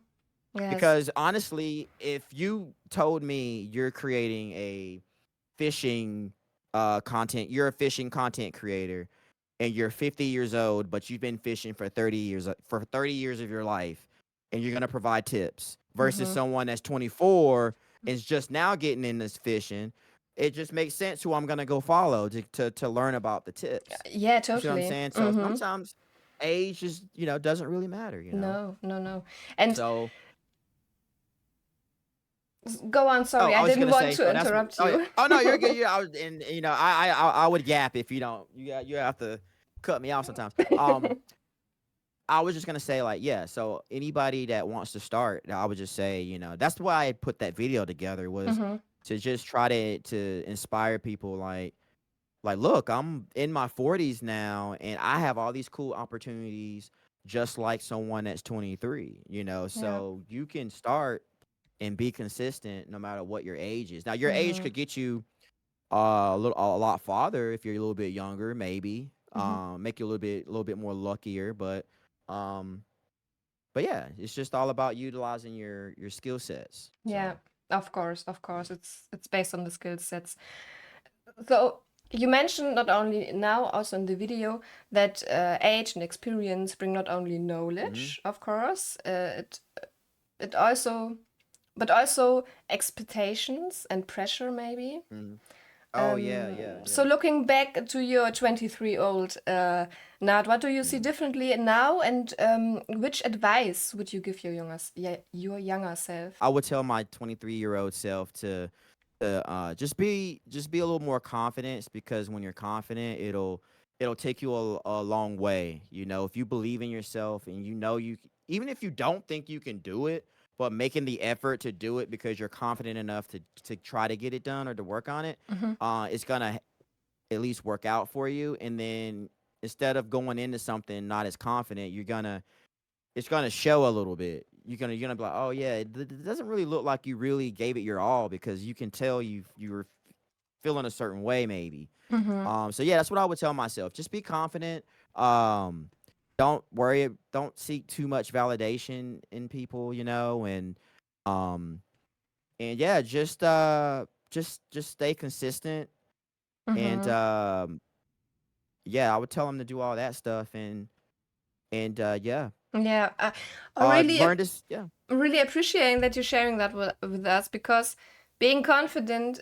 Yes. Because honestly, if you told me you're creating a fishing you're a fishing content creator and you're 50 years old, but you've been fishing for 30 years of your life, and you're gonna provide tips versus Mm-hmm. someone that's 24 and is just now getting in this fishing, it just makes sense who I'm gonna go follow to learn about the tips. Yeah, You see what I'm totally. saying? So Mm-hmm. sometimes age just doesn't really matter. No, no, no. And So go on, oh, sorry, I I was didn't gonna want say, to oh, that's what. interrupt Oh, yeah. you. Oh no, you're good. Yeah, I was, and I would yap if you don't. You have to cut me off sometimes. I was just gonna say like, yeah. So anybody that wants to start, I would just say, that's why I put that video together was Mm-hmm. to just try to inspire people. Like, look, I'm in my 40s now, and I have all these cool opportunities, just like someone that's 23. Yeah. So you can start and be consistent no matter what your age is. Now, your age Mm-hmm. could get you a lot farther if you're a little bit younger, maybe. Mm-hmm. Make you a little bit more luckier, um, but yeah, it's just all about utilizing your skill sets. Yeah, So, of course, of course. It's based on the skill sets. So you mentioned not only now, also in the video, that age and experience bring not only hmm knowledge, of course, it also, but also expectations and pressure, maybe. hmm oh yeah, yeah, So yeah. looking back to your 23-old Nat, what do you see Mhm. differently now, and which advice would you give your your younger self? I would tell my 23-year-old self to just be a little more confident because when you're confident, it'll take you a long way. You know, if you believe in yourself and you know even if you don't think you can do it, but making the effort to do it because you're confident enough to try to get it done or to work on it, Mm-hmm. it's gonna at least work out for you. And then instead of going into something not as confident, it's gonna show a little bit. You're gonna be like, oh yeah, it doesn't really look like you really gave it your all because you can tell you were feeling a certain way maybe. Mm-hmm. So yeah, that's what I would tell myself. Just be confident. Um, don't worry. Don't seek too much validation in people. Um, and yeah, just stay consistent. And Mm-hmm. yeah, I would tell them to do all that stuff and yeah, Yeah, I really learn this. Yeah. really appreciating that you're sharing that with us, because being confident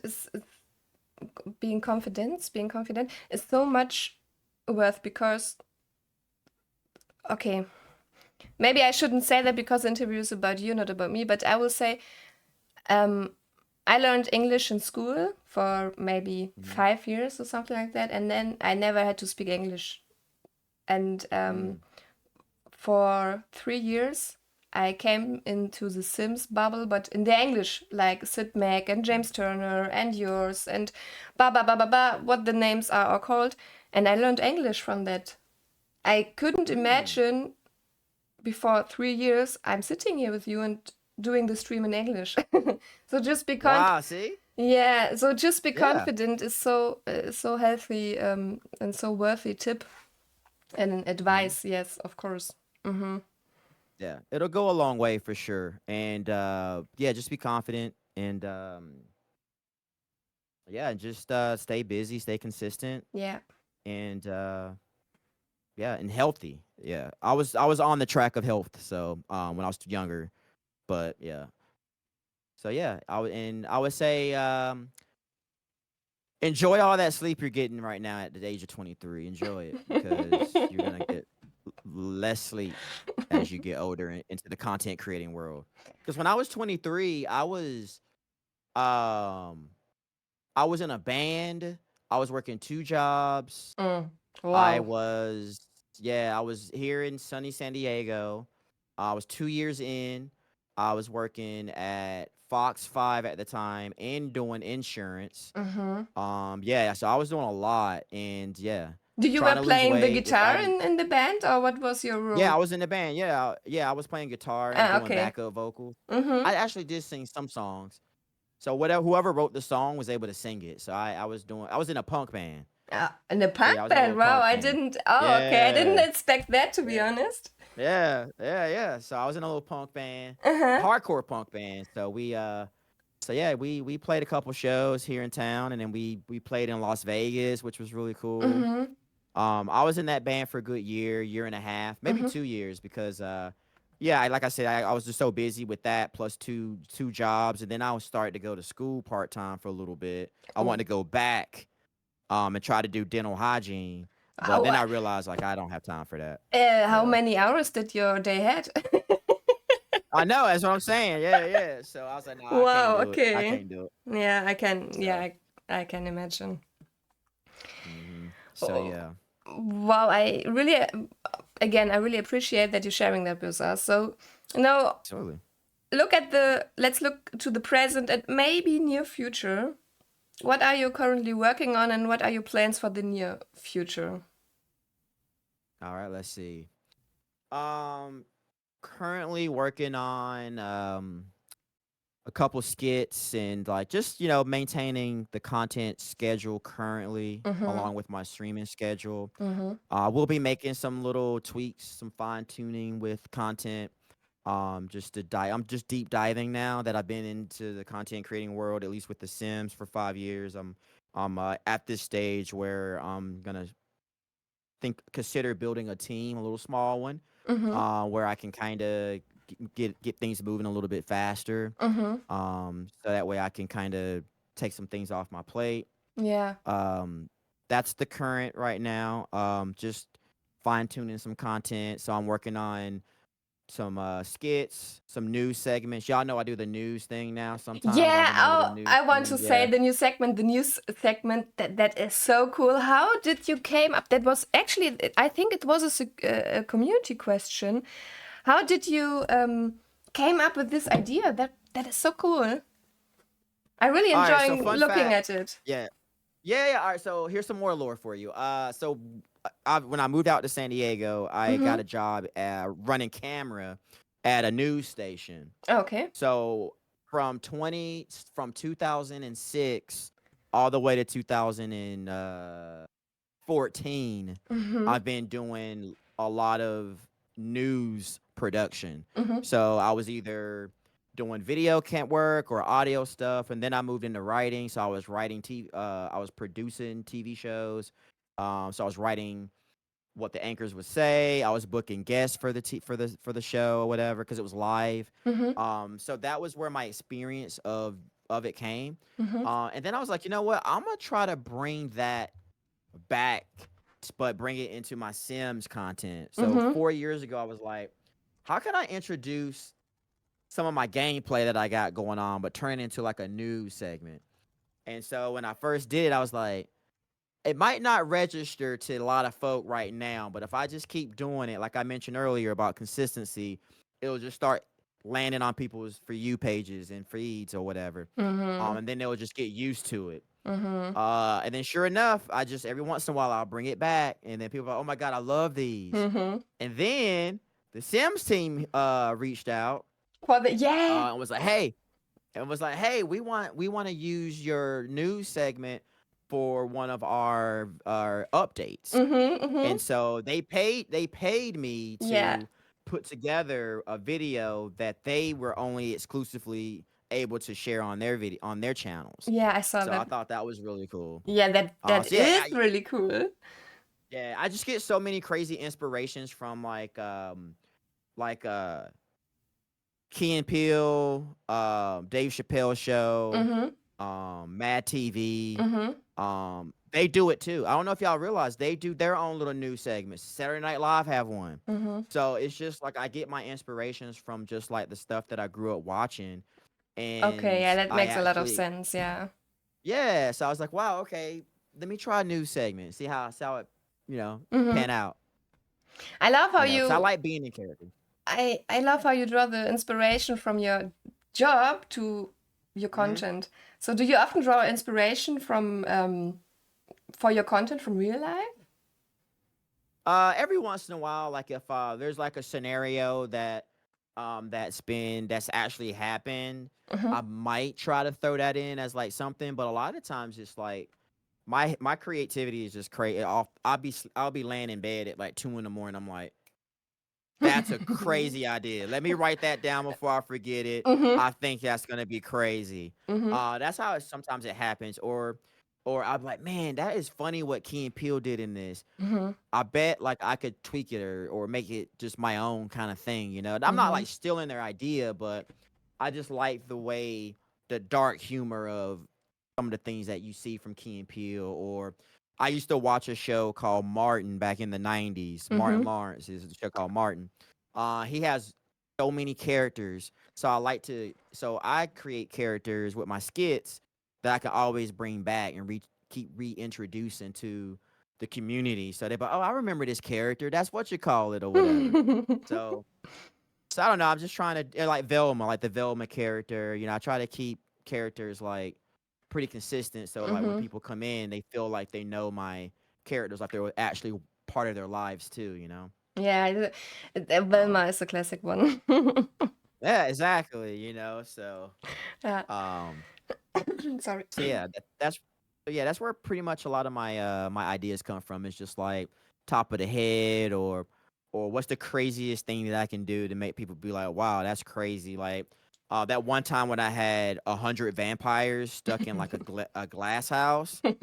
being confident is so much worth, because okay, maybe I shouldn't say that because the interview is about you, not about me, but I will say um I learned English in school for maybe hmm 5 years or something like that, and then I never had to speak English. And Mm. for 3 years, I came into the Sims bubble, but in the English, like Sid Mac and James Turner and yours and what the names are all called. And I learned English from that. I couldn't Mm. imagine before 3 years I'm sitting here with you and doing the stream in English. So just be Wow, see? yeah, so just be Yeah. confident is so healthy and so worthy tip and an hmm advice. Yes, of course. Mm-hmm. Yeah. It'll go a long way for sure. And yeah, just be confident and yeah, and just stay busy, stay consistent Yeah. and yeah, and healthy. Yeah. I was on the track of health, so when I was younger, but yeah. So yeah, I would say enjoy all that sleep you're getting right now at the age of 23. Enjoy it because you're going to get less sleep as you get older into the content creating world. Because when I was 23, um I was in a band. I was working two jobs. Mm. I Wow. was I was here in sunny San Diego. I was 2 years in. I was working at Fox 5 at the time and doing insurance. Mm-hmm. Yeah, so I was doing a lot and yeah, Do you trying were to lose playing the weight guitar without any. in the band, or what was your Yeah, I role? was in the band. Yeah, yeah, I was playing guitar and doing Okay. backup vocals. Mm-hmm. I actually did sing some songs. So whatever whoever wrote the song was able to sing it. So I was in a punk band. In the So yeah, I punk was in a band. little Wow, punk I band. didn't. Oh, okay. I didn't Yeah. expect that, to be Yeah. honest. Yeah. So I was in a little punk band, Uh-huh. hardcore punk band. So yeah, we played a couple shows here in town and then we played in Las Vegas, which was really cool. Mm-hmm. I was in that band for a good year and a half, maybe Mm-hmm. 2 years because yeah, like I said, I was just so busy with that plus two jobs, and then I was starting to go to school part time for a little bit. I Oh. wanted to go back and try to do dental hygiene, but How, then I realized like I don't have time for that. how Yeah. many hours did your day had? I know, that's what I'm saying. Yeah. So I was like, no, I can't Wow. do it. I Okay. can't do it. Yeah, I can. Yeah, So, I can imagine. so Oh, yeah, wow. I really, again, I really appreciate that you're sharing that with us. So now totally. let's look to the present and maybe near future. What are you currently working on, and what are your plans for the near future? All right, let's see. Um, currently working on a couple skits, and like just maintaining the content schedule currently Mhm. along with my streaming schedule. Mhm. We'll be making some little tweaks, some fine tuning with content. Just to dive, I'm just deep diving now that I've been into the content creating world, at least with The Sims for 5 years. I'm at this stage where I'm gonna consider building a team, a little small one, Mhm. where I can kind of get things moving a little bit faster. Mhm. So that way I can kind of take some things off my plate. Yeah. Um, that's the current right now. Just fine tuning some content. So I'm working on some skits, some news segments. Y'all know I do the news thing now. Sometimes I Yeah. do my little Oh, news I want thing. to say Yeah. the new segment, the news segment. That is so cool. How did you came up? That was actually, I think it was a community question. How did you came up with this idea? That is so cool. I really All right. So enjoying fun looking fact. at it. Yeah. Yeah, yeah. All right. So here's some more lore for you. When I moved out to San Diego, I got Mhm. a job running camera at a news station. Okay. So from 2006 all the way to 2014, Mhm. I've been doing a lot of news production. Mhm. So I was either doing video camp work or audio stuff, and then I moved into writing. So I was writing TV. I was producing TV shows. So I was writing what the anchors would say. I was booking guests for the show or whatever because it was live. Mhm. So that was where my experience of it came. Mhm. And then I was like, you know what? I'm gonna try to bring that back, but bring it into my Sims content. So Mhm. 4 years ago, I was like, how can I introduce some of my gameplay that I got going on, but turn it into like a news segment? And so when I first did it, I was like, it might not register to a lot of folk right now, but if I just keep doing it, like I mentioned earlier about consistency, it'll just start landing on people's For You pages and feeds or whatever. Mhm. And then they'll just get used to it. Mhm. And then sure enough, I just every once in a while I'll bring it back, and then people are like, "Oh my god, I love these." Mhm. And then the Sims team reached out For the yeah. and was like, "Hey," we want to use your news segment for one of our updates. Mhm. Mhm. And so they paid me Yeah. to put together a video that they were only exclusively able to share on their video on their channels. Yeah, I saw So I that. thought that was really cool. Yeah, that So yeah, is really cool. I just get so many crazy inspirations from like Key and Peele, Dave Chappelle show, Mhm. Mad TV. Mhm. They do it too. I don't know if y'all realize they do their own little news segments. Saturday Night Live have one. Mhm. So it's just like I get my inspirations from just like the stuff that I grew up watching. Okay, And yeah, that I makes a lot of actually, sense. Yeah. yeah. So I was like, wow, okay, let me try a news segment, see how it, pan Mhm. out. I love how Because I you like being in character. I love how you draw the inspiration from your job to your hmm content. So do you often draw inspiration from for your content from real life? Every once in a while, like if there's like a scenario that's actually happened, I Mhm. might try to throw that in as like something. But a lot of times, it's like my creativity is just crazy. I'll be laying in bed at like 2 in the morning. I'm like, that's a crazy idea. Let me write that down before I forget it. Mhm. I think that's gonna be crazy. Mhm. That's how sometimes it happens. Or I'm like, man, that is funny what Key and Peele did in this. Mhm. I bet like I could tweak it or make it just my own kind of thing, you know. I'm not Mhm. like stealing their idea, but I just like the way the dark humor of some of the things that you see from Key and Peele. Or I used to watch a show called Martin back in the 90s. Martin Mhm. Lawrence is a show called Martin. He has so many characters. So I create characters with my skits that I can always bring back and keep reintroducing to the community. So they're like, oh, I remember this character. That's what you call it or whatever. So so I don't know. I'm just trying to like Velma, like the Velma character. I try to keep characters like pretty consistent. So like when Mhm. people come in, they feel like they know my characters, like they're actually part of their lives too. Yeah, Um, Velma is a classic one. Yeah, exactly. You know, so Yeah. um, Sorry. so yeah, that's where pretty much a lot of my my ideas come from. It's just like top of the head or what's the craziest thing that I can do to make people be like, wow, that's crazy. Like that one time when I had 100 vampires stuck in like a glass house and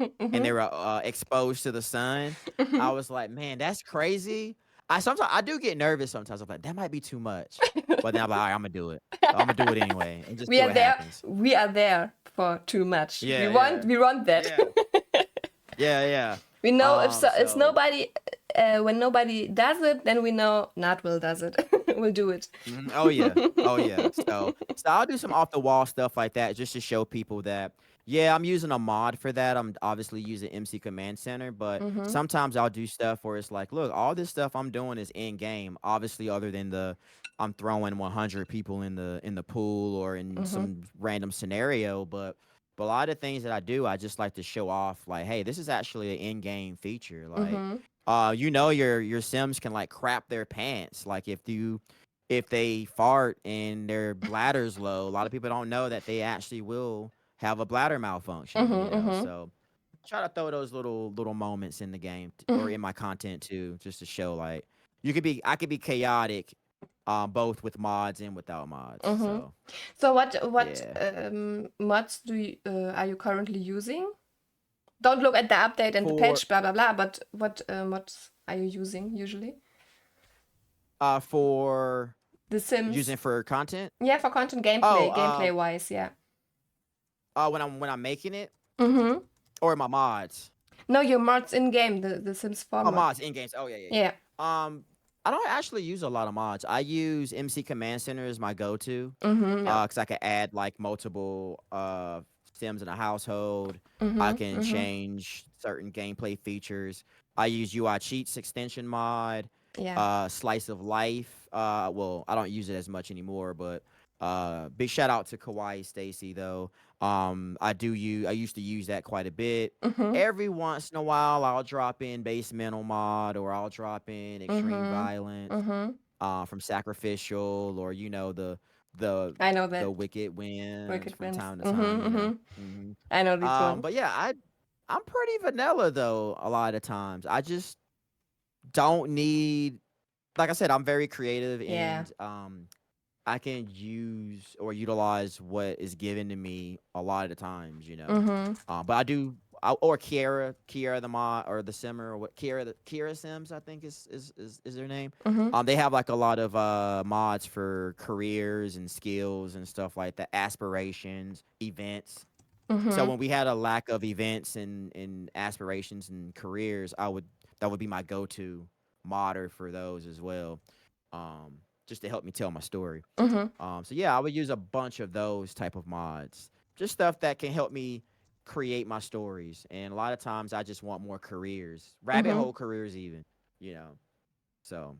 they Mhm. were exposed to the sun. I was like, man, that's crazy. I do get nervous sometimes. I'm like, that might be too much, but then I'm like, all right, I'm gonna do it. I'm gonna do it anyway and just We see are what there. happens. We are there for too much. We Yeah, want. yeah, We want that. yeah, yeah, yeah. We know if so, it's So nobody. When nobody does it, then we know Nardvillain does it. We'll do it. oh yeah, oh yeah. So I'll do some off the wall stuff like that just to show people that yeah, I'm using a mod for that. I'm obviously using MC Command Center, but Mhm. sometimes I'll do stuff where it's like, look, all this stuff I'm doing is in game. Obviously, other than the I'm throwing 100 people in the pool or in Mhm. some random scenario, but a lot of things that I do, I just like to show off like, hey, this is actually an in-game feature. Like, Mhm. your Sims can like crap their pants. Like if they fart and their bladder's low, a lot of people don't know that they actually will have a bladder malfunction, Mhm. you know. Mhm. So try to throw those little moments in the game or Mhm. in my content too, just to show like I could be chaotic, both with mods and without mods. Mhm. So So what yeah. mods are you currently using? Don't look at the update and the For patch, blah blah blah. But what mods are you using usually? for The Sims. using for content. Yeah, for content Oh, gameplay wise, yeah. when I'm making it Mhm. or my mods. No, your mods in game, the Sims 4 Oh, mod. mods in games. Oh yeah, yeah, Yeah. yeah. I don't actually use a lot of mods. I use MC Command Center as my go-to, Mhm. Yeah. because I can add like multiple Sims in a household. I Mhm. can Mhm. change certain gameplay features. I use UI Cheats extension mod, Yeah. Slice of Life. Well, I don't use it as much anymore, but big shout out to Kawaii Stacy though. I used to use that quite a bit. Mhm. Every once in a while, I'll drop in base mental mod or I'll drop in extreme Mhm. violence Mhm. from sacrificial or the I know the that. wicked wins Wicked from wins. time to time, Mhm. you know. Mhm. I know this one. But yeah, I'm pretty vanilla though a lot of times. I just don't need like I said, I'm very creative Yeah. and I can use or utilize what is given to me a lot of the times, you know. Mhm. But or Kiara the mod or the Simmer or what Kiara Sims I think is their name. Mhm. They have like a lot of mods for careers and skills and stuff like that, aspirations, events. So Mhm. when we had a lack of events and aspirations and careers, that would be my go-to modder for those as well. Um, just to help me tell my story. Mhm. So yeah, I would use a bunch of those type of mods. Just stuff that can help me create my stories. And a lot of times I just want more careers. Rabbit Mhm. hole careers even, you know. So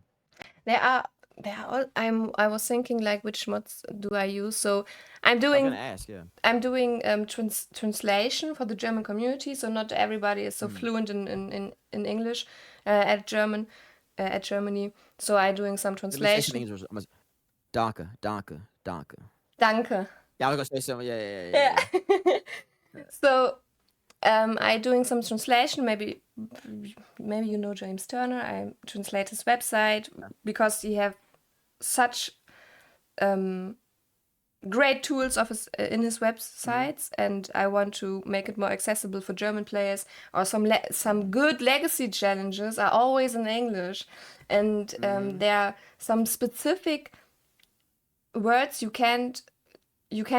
There are I was thinking like which mods do I use? So I'm I was gonna doing ask, yeah. translation for the German community, so not everybody is so Mm. fluent in English at Germany. So I'm doing some Let me say some translation. English. Danke, danke, danke. Danke. Yeah, I was gonna say something. Yeah, yeah, yeah, Yeah. yeah, yeah. So I doing some translation. Maybe you know James Turner. I translate his website because he have such great tools in his Mhm. websites, and I want to make it more accessible for German players. Or some Mhm. good legacy challenges are always in English, and Mhm. there are some specific words you can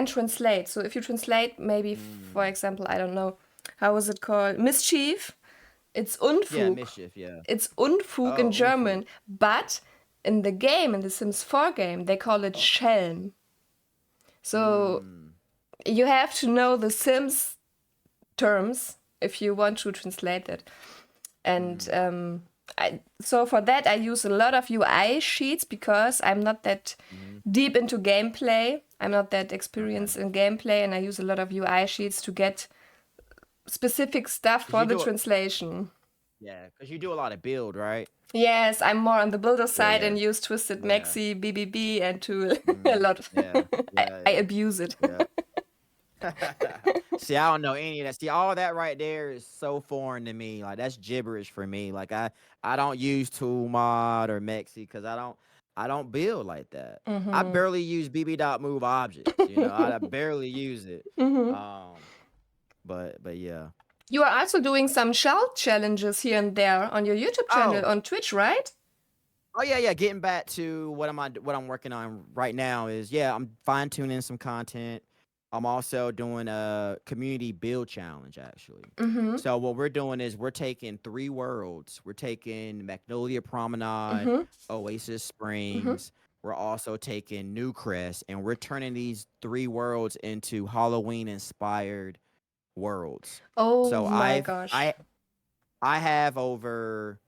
translate. So if you translate, maybe for Mm. example, I don't know, how is it called? Mischief. It's Yeah, Unfug. mischief. Yeah. It's Unfug in Oh, Unfug. German, but in the game, in the Sims 4 game, they call it Schelm. So Mm. you have to know the Sims terms if you want to translate it. And Mm. so for that, I use a lot of UI sheets because I'm not that Mhm. deep into gameplay. I'm not that Okay. experienced in gameplay, and I use a lot of UI sheets to get specific stuff Did for you the do it? translation. Yeah, because you do a lot of build, right? Yes, I'm more on the builder side Yeah, and use Twisted yeah, Maxi, BBB, and Tool a mm, lot. yeah, I, yeah, I yeah, abuse it. yeah. See, I don't know any of that. See, all that right there is so foreign to me. Like that's gibberish for me. Like I don't use Tool Mod or Mexi because I don't build like that. I Mm-hmm. barely use BB dot move objects. You know, I barely use it. Mm-hmm. But yeah. You are also doing some shell challenges here and there on your YouTube channel Oh, on Twitch, right? oh yeah, yeah. Getting back to what I'm working on right now is I'm fine tuning some content. I'm also doing a community build challenge actually. Mm-hmm. So what we're doing is we're taking 3 worlds. We're taking Magnolia Promenade, Mm-hmm. Oasis Mm-hmm. Springs. We're also taking Newcrest, and we're turning these 3 worlds into Halloween inspired worlds. Oh So my gosh. I have over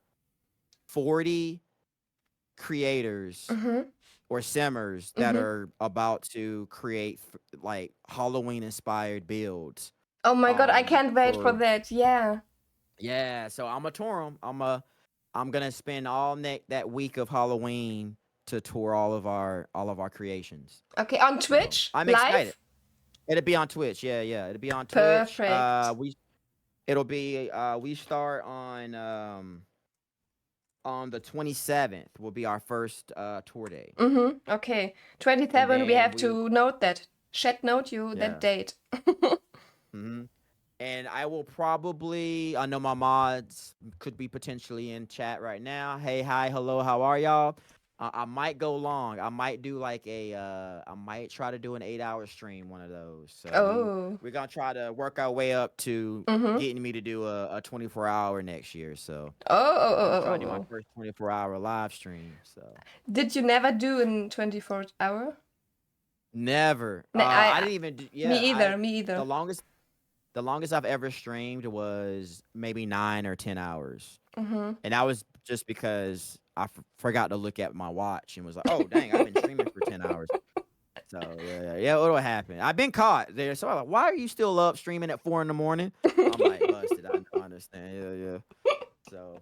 40 creators Mm-hmm. or simmers that Mm-hmm. are about to create like Halloween inspired builds. Oh my God, I can't wait for For that. Yeah. Yeah, so I'm a tour 'em. I'm gonna spend that week of Halloween to tour all of our creations. Okay, on So Twitch I'm excited. live? It'll be on Twitch. Yeah, yeah. It'll be on Twitch. Perfect. We start on the 27th will be our first tour day. Mm-hmm. Okay. And 27, we then have we to note that. Chat note you that yeah. date. hmm And I will probably, I know my mods could be potentially in chat right now. Hey, hi, hello, how are y'all? I might go long. I might do like I might try to do an 8-hour stream, one of those. So Oh. we're gonna try to work our way up to Mm-hmm. getting me to do a 24-hour next year. So Oh, oh, I'm oh, gonna oh, try to oh, do my oh. first 24-hour live stream. So Did you never do in 24 hour? never. I I didn't even do, me yeah, either, me the either. longest the longest I've ever streamed was maybe 9 or 10 hours. Mm-hmm. And that was just because I forgot to look at my watch and was like, "Oh, dang, I've been streaming for 10 hours." So, yeah, it'll happen. I've been caught there. So I'm like, "Why are you still up streaming at 4 in the morning?" I'm like, "Busted. I don't understand." Yeah. So,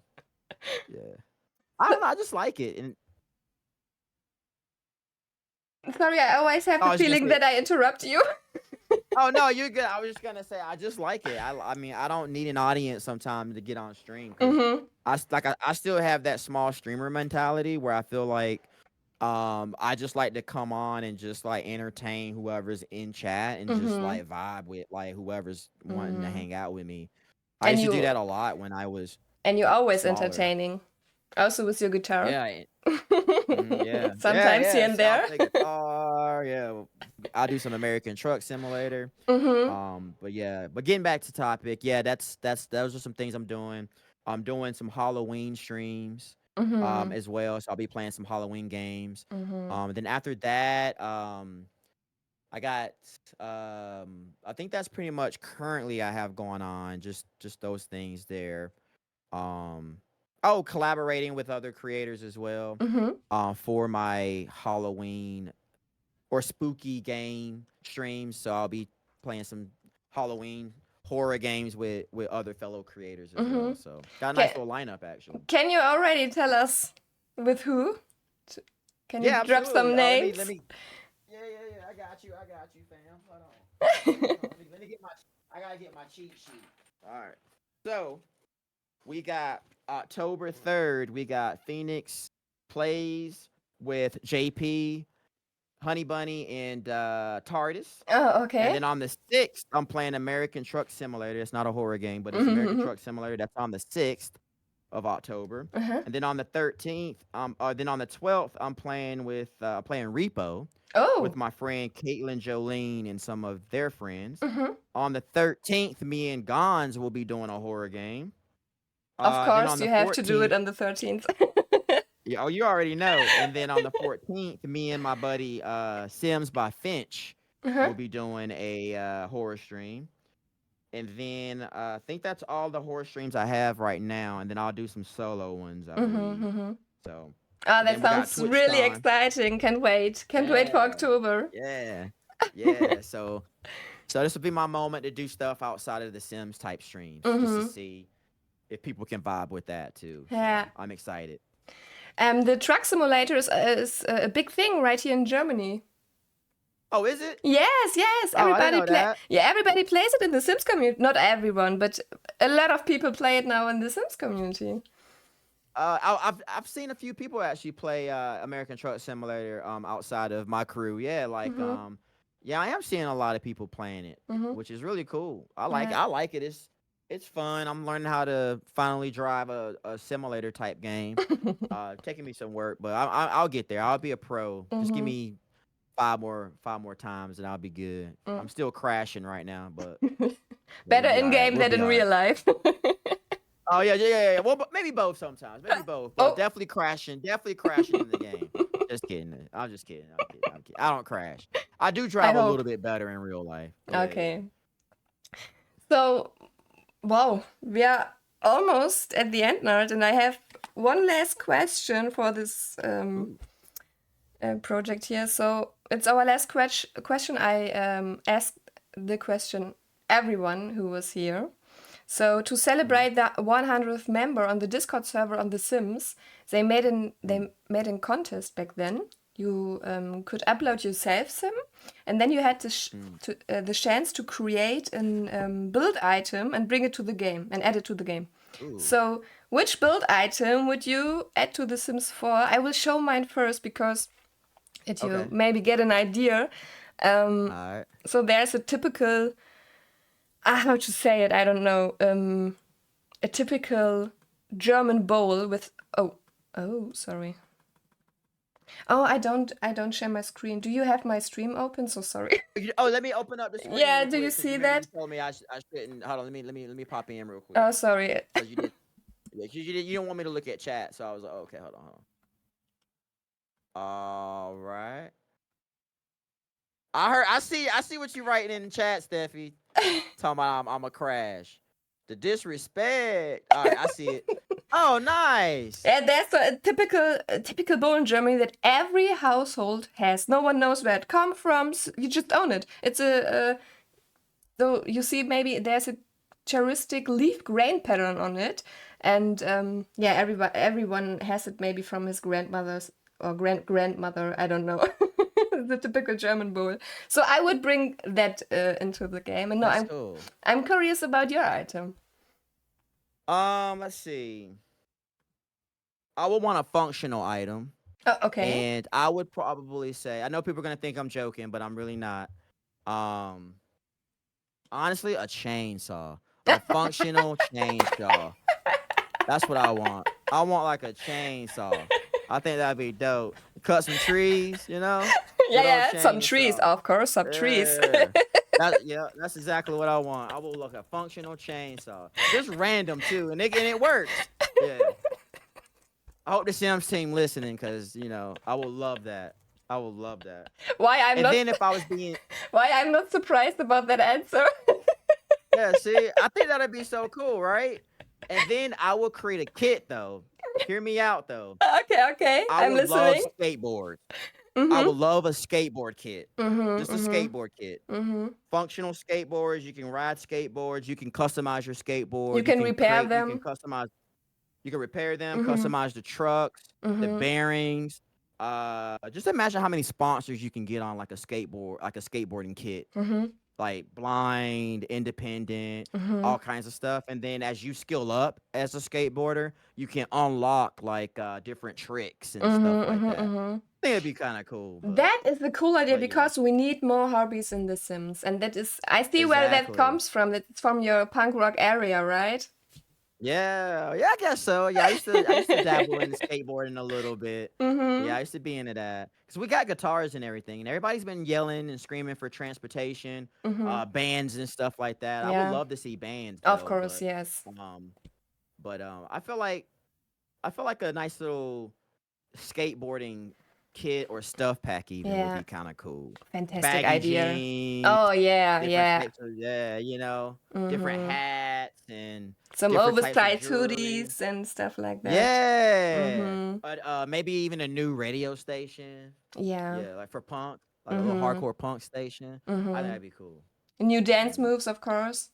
yeah. I don't know. I just like it. And Sorry, I always have I the was gonna feeling say, that I interrupt you. oh no, you're good. I was just gonna say, I just like it. I mean, I don't need an audience sometimes to get on stream because Mm-hmm. I still have that small streamer mentality where I feel like I just like to come on and just like entertain whoever's in chat and just Mm-hmm. like vibe with like whoever's wanting to Mm-hmm. hang out with me. I And used to do you that a lot when I was and you're always smaller. entertaining. Also with your guitar. Yeah, yeah, Sometimes here and So I'll there. play guitar. Yeah, I do some American Truck Simulator. Mm-hmm. But getting back to topic, yeah, those are some things I'm doing. I'm doing some Halloween streams, Mm-hmm. as well. So I'll be playing some Halloween games. Mm-hmm. Then after that, I got, I think that's pretty much currently I have going on. Just those things there. Um, Collaborating with other creators as well. Mm-hmm. For my Halloween or spooky game streams. So I'll be playing some Halloween horror games with other fellow creators as Mm-hmm. well. So got a Can, nice little lineup actually. can you already tell us with who? Can you Yeah, drop absolutely. some Let names? me. Yeah. I got you, fam. Hold on. Let me get my. I gotta get my cheat sheet. All right. So we got October 3rd. We got Phoenix plays with JP, Honey Bunny, and TARDIS. Oh, And okay. then on the 6th, I'm playing American Truck Simulator. It's not a horror game, but it's American Mm-hmm. Truck Simulator. That's on the 6th of October. Uh-huh. And then on the 13th, then on the 12th, I'm playing Repo with Oh. my friend Caitlin Jolene and some of their friends. Mm-hmm. On the 13th, me and Gons will be doing a horror game. Of Then course, on the you have to do it 14th, on the 13th. yeah, oh, you already know. And then on the 14th, me and my buddy Sims by Finch Uh-huh. will be doing a horror stream. And then I think that's all the horror streams I have right now. And then I'll do some solo ones, I Mm-hmm. believe. Mm-hmm. So, Ah, and that then we got sounds really TwitchCon. exciting. Can't wait. Can't wait for Yeah, October. yeah, yeah. So this will be my moment to do stuff outside of the Sims type streams, just to Mm-hmm. see if people can vibe with that too. So Yeah. I'm excited. The truck simulator is a big thing right here in Germany. Oh, is it? Yes, yes. Oh, I didn't know that. Yeah, everybody plays it in the Sims community. Not everyone, but a lot of people play it now in the Sims community. I've seen a few people actually play American Truck Simulator outside of my crew. Yeah, like yeah, I am seeing a lot of people playing it, which is really cool. I like it. It's fun. I'm learning how to finally drive a simulator type game. Taking me some work, but I'll get there. I'll be a pro. Just give me five more times and I'll be good. I'm still crashing right now, but Better we'll be in all right. game We'll than be in all real right. life. Oh yeah. Well, but maybe both sometimes. Maybe both. But Oh. definitely crashing in the game. Just kidding. I'm just kidding. I'm kidding. I don't crash. I do drive a hope. little bit better in real life. Yeah, Okay. So, wow, we are almost at the end, Nard, and I have one last question for this project here. So it's our last question. I asked the question everyone who was here. So to celebrate the 100th member on the Discord server on The Sims, they made an contest back then. You could upload your self sim, and then you had the chance to create a build item and bring it to the game and add it to the game. Ooh. So which build item would you add to The Sims 4? I will show mine first because you maybe get an idea. All right. So there's a typical, how to say it, I don't know, a typical German bowl with, sorry. Oh, I don't share my screen. Do you have my stream open? So sorry. Oh, let me open up the screen. Yeah, real do you quick, 'cause see remember that? You told me I shouldn't. Hold on, let me pop in real quick. Oh, sorry. 'Cause you did. Yeah, you don't want me to look at chat, so I was like, okay, hold on. All right. I see what you're writing in the chat, Steffi. Talking about I'm a crash. The disrespect. All right, I see it. Oh, nice. Yeah, that's a typical bowl in Germany that every household has. No one knows where it comes from. So you just own it. It's so you see maybe there's a characteristic leaf grain pattern on it, and yeah, everyone has it maybe from his grandmother's or grandmother. I don't know. The typical German bowl. So I would bring that into the game. And no, cool. I'm curious about your item. Let's see. I would want a functional item. Oh, okay. And I would probably say, I know people are gonna think I'm joking, but I'm really not. Honestly, a chainsaw. A functional chainsaw. That's what I want. I want like a chainsaw. I think that'd be dope. Cut some trees, you know? Yeah, some trees, of course, some trees. That's exactly what I want. I will look a functional chainsaw. Just random too, and it works. Yeah. I hope the Sims team listening, because I will love that. I will love that. Why I'm not surprised about that answer. Yeah, see, I think that'd be so cool, right? And then I will create a kit though. Hear me out though. Okay. I'm listening. I would love skateboards. I would love a skateboard kit. Just a skateboard kit. Functional skateboards. You can ride skateboards. You can customize your skateboard. You can repair them. You can customize. You can repair them. Customize the trucks, the bearings. Just imagine how many sponsors you can get on like a skateboarding kit. Like blind, independent, all kinds of stuff. And then as you skill up as a skateboarder, you can unlock like different tricks and stuff like that. I think it'd be kind of cool. That is a cool idea because we need more hobbies in The Sims. And that is, I see where that comes from. That's from your punk rock area, right? Yeah, I guess so. Yeah, I used to dabble in skateboarding a little bit. Yeah, I used to be into that because we got guitars and everything, and everybody's been yelling and screaming for transportation, bands and stuff like that. I would love to see bands. Of course, yes. But I feel like a nice little skateboarding kit or stuff pack even would be kind of cool. Fantastic idea. Jeans, oh yeah. Different hats and some oversized hoodies and stuff like that. Yeah. But maybe even a new radio station. Yeah. Yeah, like for punk, like a little hardcore punk station. I think that'd be cool. New dance moves, of course.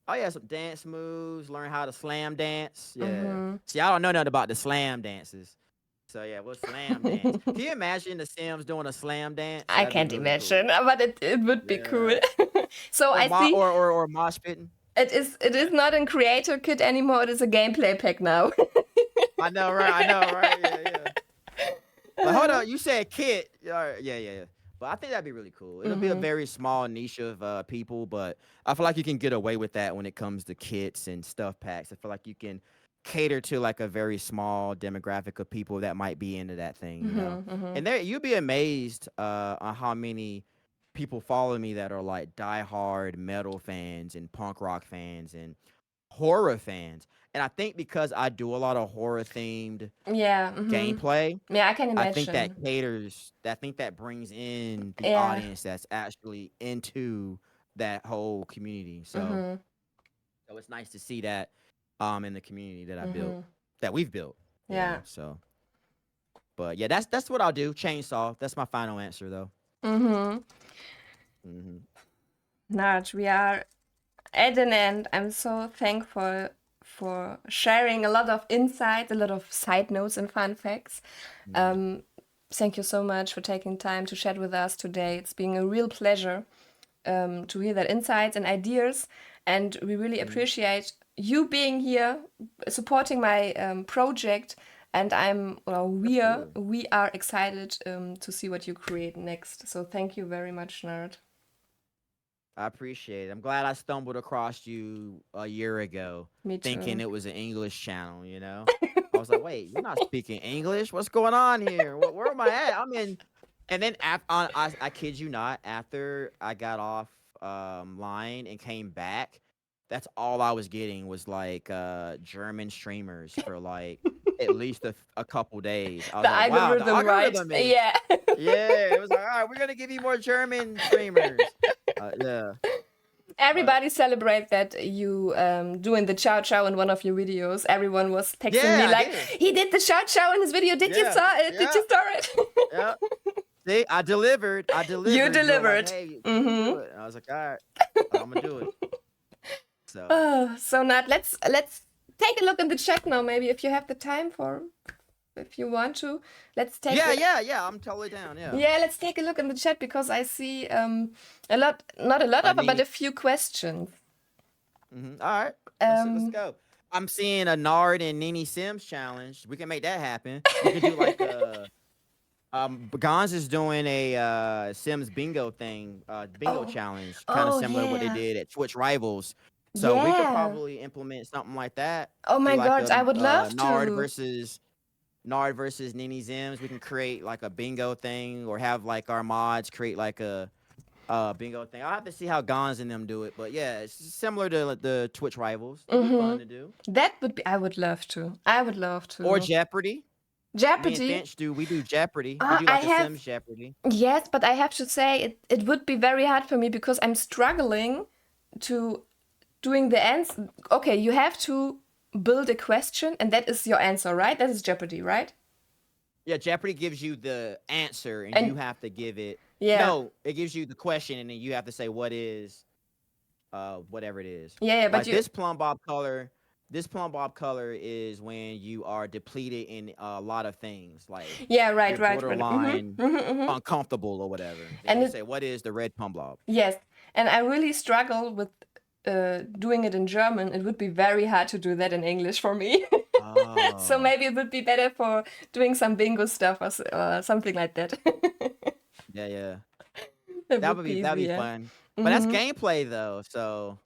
Oh yeah, some dance moves. Learn how to slam dance. Yeah. Mm-hmm. See, I don't know nothing about the slam dances. So yeah, we'll slam dance. Can you imagine the Sims doing a slam dance? I That'd be can't really cool. imagine, but it would be cool. Yeah. So Or I see or mosh pitting. it is not in creator kit anymore. It is a gameplay pack now. I know, right? I know, right? Yeah, yeah. But hold on, you said kit. Yeah, yeah, yeah. But I think that'd be really cool. It'll be a Mm-hmm. very small niche of people, but I feel like you can get away with that when it comes to kits and stuff packs. I feel like you can cater to like a very small demographic of people that might be into that thing, you know. Mm-hmm. Mm-hmm. And there, you'd be amazed on how many people follow me that are like diehard metal fans and punk rock fans and horror fans. And I think because I do a lot of horror themed Yeah. Mm-hmm. gameplay, Yeah, I can I think that imagine. caters. I think that brings in the Yeah. audience that's actually into that whole community. So, Mm-hmm. so it's nice to see that in the community that I built, Mm-hmm. that we've built. You Yeah. know. So, but yeah, that's what I'll do. Chainsaw. That's my final answer, though. Mm-hmm. Hmm. Naj, we are at an end. I'm so thankful for sharing a lot of insights, a lot of side notes and fun facts. Thank you so much for taking time to chat with us today. It's been a real pleasure to hear that insights and ideas, and we really appreciate you being here, supporting my project. And we are excited to see what you create next. So thank you very much, Nerd. I appreciate it. I'm glad I stumbled across you a year ago, Me thinking too. it was an English channel. You know, I was like, "Wait, you're not speaking English? What's going on here? Where am I at? I'm in." And then I kid you not, after I got off line and came back, that's all I was getting was like German streamers for like at least a couple days. I was The like, "Wow, the algorithm, right? algorithm is." Yeah. Yeah, it was like, "All right, we're gonna give you more German streamers." Yeah. Everybody celebrate that you doing the chow chow in one of your videos. Everyone was texting me Yeah, I like, did. he did the chow chow in his video. Did you Yeah, saw it? Did you yeah, saw it? yeah. See, I delivered. I delivered. You You were like, delivered. "Hey, you can Mm-hmm. do it." And I was like, "All right, I'm gonna do it." So Oh, so Nat, let's take a look in the chat now. Maybe if you have the time if you want to, let's take yeah. I'm totally down. Yeah. yeah, let's take a look in the chat because I see a lot, not a lot of, but a few questions. All right. Let's go. I'm seeing a Nard and NiniZims challenge. We can make that happen. We can do like a. Gonz is doing a Sims bingo thing, bingo challenge, kind of similar to what they yeah. did at Twitch Rivals. So we could Yeah. probably implement something like that. Oh my Do like God, I would love Nard to. versus NiniZims. We can create like a bingo thing, or have like our mods create like a bingo thing. I'll have to see how Gonz and them do it, but yeah, it's similar to like, the Twitch Rivals. It'd be fun to do. That would be. I would love to. I would love to. Or Jeopardy. Me and Jeopardy. Finch we do Jeopardy. We do I like a have. Sims Jeopardy. Yes, but I have to say it would be very hard for me because I'm struggling to doing the answer. Okay, you have to build a question and that is your answer, right? That is Jeopardy, right? Yeah, Jeopardy gives you the answer and you have to give it. Yeah. No, it gives you the question and then you have to say what is whatever it is. Yeah, but like this plum bob color is when you are depleted in a lot of things, like right, borderline uncomfortable or whatever. Then you say what is the red plum bob? Yes, and I really struggle with doing it in German. It would be very hard to do that in English for me. So maybe it would be better for doing some bingo stuff or something like that. Yeah. That would be fun. But that's gameplay though, so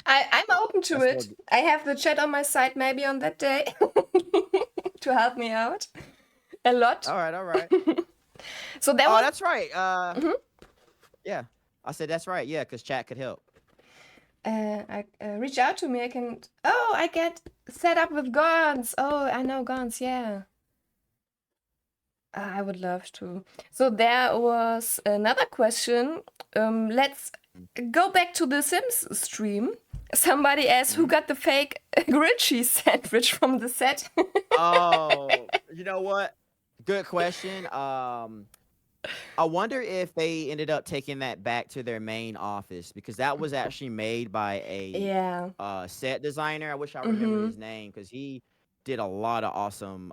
I'm open to it. I have the chat on my side maybe on that day to help me out a lot. All right. So that was... that's right. Yeah, I said that's right. Yeah, because chat could help. Reach out to me. I get set up with Gons. Oh, I know Gons. Yeah. I would love to. So there was another question. Let's go back to the Sims stream. Somebody asked who got the fake grilled cheese sandwich from the set. Oh, you know what? Good question. I wonder if they ended up taking that back to their main office because that was actually made by a Yeah. set designer. I wish I remembered Mm-hmm. his name because he did a lot of awesome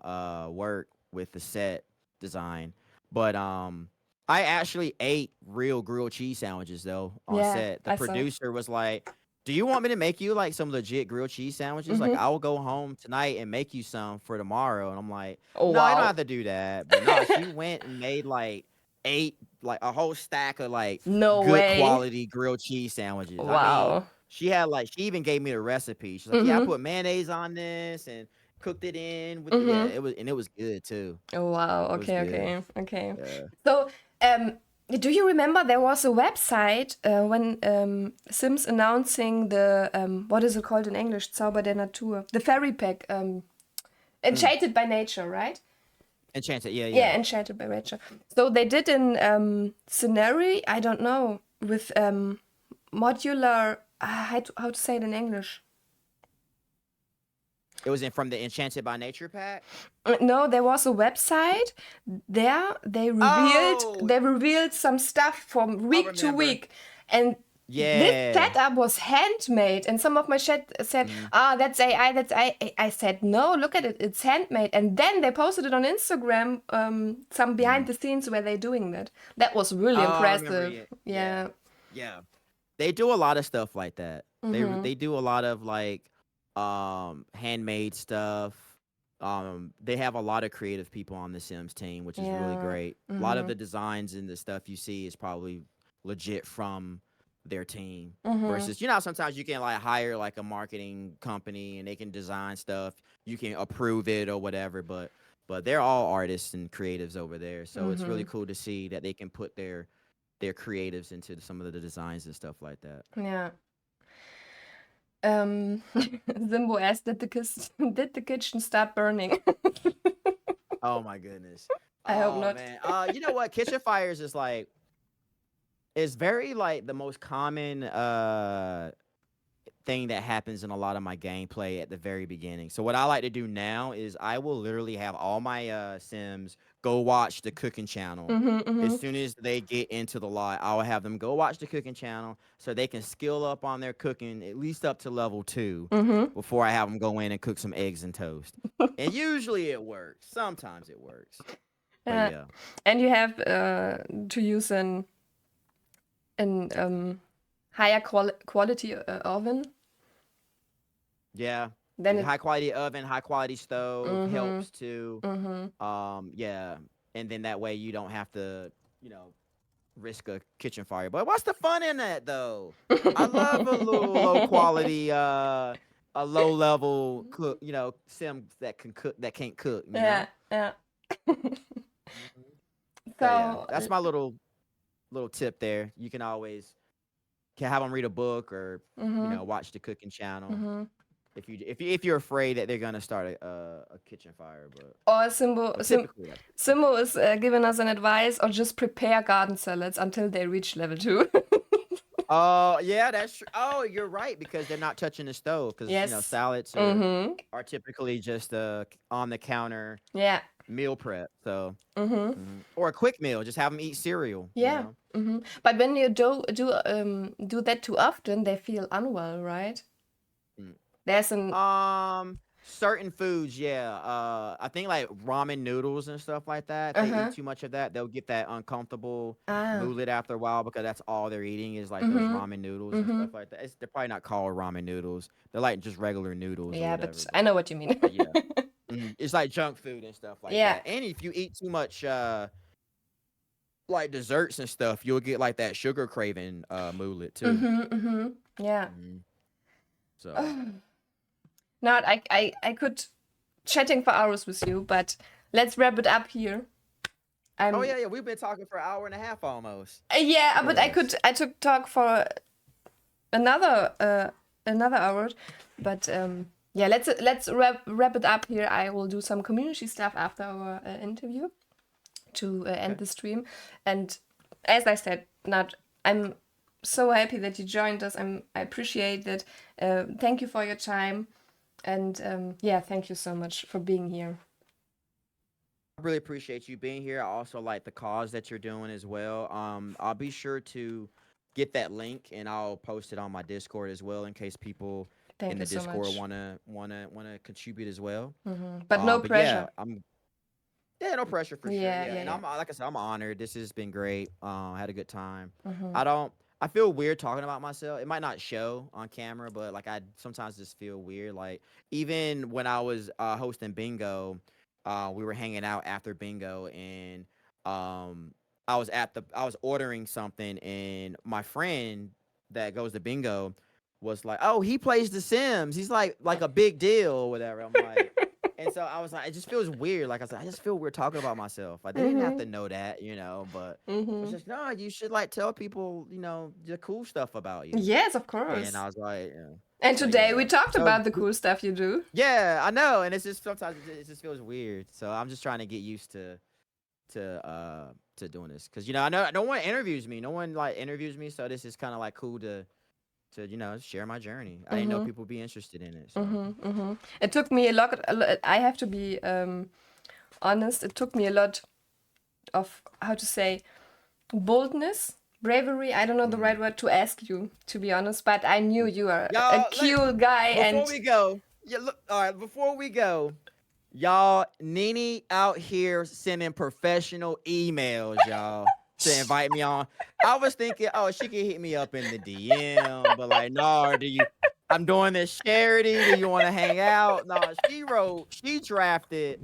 work with the set design. But I actually ate real grilled cheese sandwiches though on Yeah, set. The I saw. producer was like, "Do you want me to make you like some legit grilled cheese sandwiches? Like Mm-hmm. I will go home tonight and make you some for tomorrow." And I'm like, Oh, "No, you don't have wow. to do that." But no, she went and made like 8 like a whole stack of like No good way. quality grilled cheese sandwiches. I mean, Wow. she had like she even gave me the recipe. She's like, "Yeah, I Mm-hmm. put mayonnaise on this and cooked it in with yeah, Mm-hmm. it was good too. Oh, wow. It was Okay, good. okay, okay. Yeah. So, do you remember there was a website when Sims announcing the what is it called in English? Zauber der Natur, the fairy pack, Mm. Enchanted by Nature, right? Enchanted. Yeah, yeah. Yeah, Enchanted by Nature. So they did an scenario. I don't know with modular. How to say it in English? It was in from the Enchanted by Nature pack. No, there was a website. There Oh, they revealed some stuff from I week to remember. week, and this Yeah. setup was handmade. And some of my chat said, Mhm. "Ah, that's AI. That's AI." I said, "No, look at it. It's handmade." And then they posted it on Instagram. Some behind Mhm. the scenes where they're doing that. That was really Oh, I remember. impressive. Yeah, yeah, Yeah. yeah. They do a lot of stuff like that. Mhm. They do a lot of like handmade stuff. They have a lot of creative people on the Sims team, which is really Yeah. great. A lot of Mhm. the designs and the stuff you see is probably legit from their team. Mhm. Versus, sometimes you can like hire like a marketing company and they can design stuff. You can approve it or whatever, but they're all artists and creatives over there. So it's really Mhm. cool to see that they can put their creatives into some of the designs and stuff like that. Yeah. Zimbo asked, did the kitchen start burning? Oh my goodness. I hope Oh not. man. You know what? Kitchen fires is like it's very like the most common thing that happens in a lot of my gameplay at the very beginning. So what I like to do now is I will literally have all my Sims go watch the cooking channel. Mhm, As mhm, soon as they get into the lot, I will have them go watch the cooking channel so they can skill up on their cooking at least up to level 2 mhm. before I have them go in and cook some eggs and toast. And usually it works. Sometimes it works. But Yeah. yeah. And you have to use an higher quality oven. Yeah. Then The it. high quality oven, high quality stove Mhm, helps too. mhm. Yeah. And then that way you don't have to, you know, risk a kitchen fire. But what's the fun in that though? I love a little low quality a low level cook, sim that can cook that can't cook. Yeah, yeah. Mhm. So yeah, So. that's my little tip there. You can always can have them read a book or Mhm, watch the cooking channel mhm. if you're afraid that they're gonna start a kitchen fire, Or but typically that's Simbo is giving us an advice, or just prepare garden salads until they reach level 2. oh yeah, that's true. Oh, you're right because they're not touching the stove because Yes. salads Mhm. are typically just on the counter Yeah. meal prep. So Mhm. or a quick meal, just have them eat cereal. Yeah. Mhm. But when you do that too often, they feel unwell, right? Mm. There's an. Certain foods, yeah. I think like ramen noodles and stuff like that. If they eat Uh-huh. too much of that, they'll get that uncomfortable Ah. mood after a while because that's all they're eating is like those Mhm. ramen noodles and stuff Mhm. like that. They're probably not called ramen noodles. They're like just regular noodles or Yeah, whatever. but I know what you mean. But yeah, it's like junk food and stuff like Yeah. that. And if you eat too much like desserts and stuff, you'll get like that sugar craving moodlet too. Mhm. Mhm. Yeah. Mhm. So. Not I could chatting for hours with you, but let's wrap it up here. Oh I'm yeah, yeah. We've been talking for an hour and a half almost. Yeah, Look at but us. I took talk for another hour, but yeah, let's wrap it up here. I will do some community stuff after our interview to end Okay. the stream. And as I said, not I'm so happy that you joined us. I appreciate it. Thank you for your time, and yeah, thank you so much for being here. really appreciate you being here. I also like the cause that you're doing as well. I'll be sure to get that link and I'll post it on my Discord as well in case people in Thank the you so Discord much. wanna contribute as well. But no But yeah, pressure. no pressure for sure. Yeah, Yeah, yeah, and yeah. I'm like I said, I'm honored. This has been great. I had a good time. Mm-hmm. I don't. I feel weird talking about myself. It might not show on camera, but like I sometimes just feel weird. Like even when I was hosting bingo, we were hanging out after bingo, and um, I was ordering something, and my friend that goes to bingo was like, "Oh, he plays The Sims. He's like a big deal or whatever." I'm like. And so I was like, it just feels weird. Like I said, I just feel weird talking about myself. Like they didn't have Mm-hmm. to know that, you know. But it's Mm-hmm. just no, you should like tell people, you know, the cool stuff about you. Yes, of And course. I was like, yeah. And So today we yeah. talked So about the cool stuff you do. yeah, I know. And it's just sometimes it just feels weird. So I'm just trying to get used to doing this because you know I know no one interviews me. No one like interviews me. So this is kind of like cool to you know share my journey. I didn't know Mm-hmm. people would be interested in it. So Mm-hmm. Mm-hmm. It took me a lot. I have to be honest. It took me a lot of how to say boldness, bravery. I don't know the mhm. right word to ask you, to be honest. But I knew you are a Y'all, cool guy, before and we go, yeah, look, all right, before we go, y'all, Nini out here sending professional emails, y'all, to invite me on. I was thinking, oh, she can hit me up in the DM, but like, no, I'm doing this charity. Do you want to hang out? No, she drafted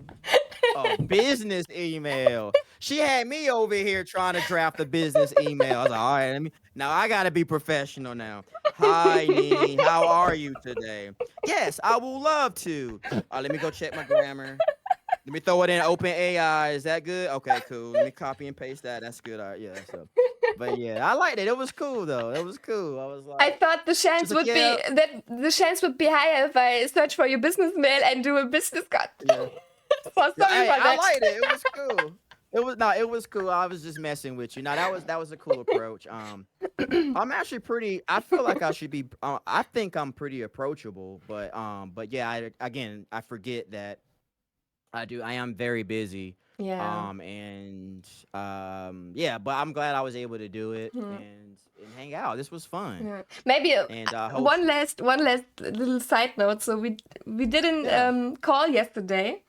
a business email. She had me over here trying to draft a business email. I was like, all right, now I gotta be professional now. Hi, Nini. How are you today? Yes, I will love to. Let me go check my grammar. Let me throw it in open AI. Is that good? Okay, cool. Let me copy and paste that. That's good. All right, yeah. So, but yeah, I liked it. It was cool though. It was cool. I was I like, thought she's like, yeah, the chance would be higher if I search for your business mail and do a business card. yeah. So Yeah, sorry hey, for I that. liked it. It was cool. It was cool. I was just messing with you. Now that was a cool approach. I'm actually pretty. I feel like I should be. I think I'm pretty approachable, but yeah. Again, I forget that I do. I am very busy. Yeah. And yeah. But I'm glad I was able to do it Hmm. and hang out. This was fun. Yeah. Maybe And hope. one last little side note. So we didn't Yeah. call yesterday,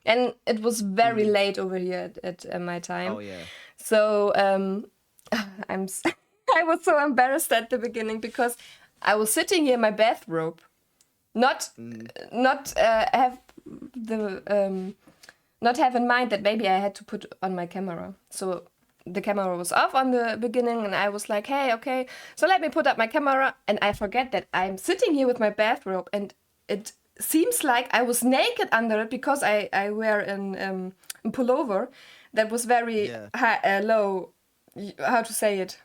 and it was very Mhm. late over here at my time. Oh yeah. So I was so embarrassed at the beginning because I was sitting here in my bathrobe, not Mhm. not have the not have in mind that maybe I had to put on my camera. So the camera was off on the beginning, and I was like, hey, okay, so let me put up my camera, and I forget that I'm sitting here with my bathrobe, and it seems like I was naked under it because I wear an pullover that was very Yeah. low. How to say it?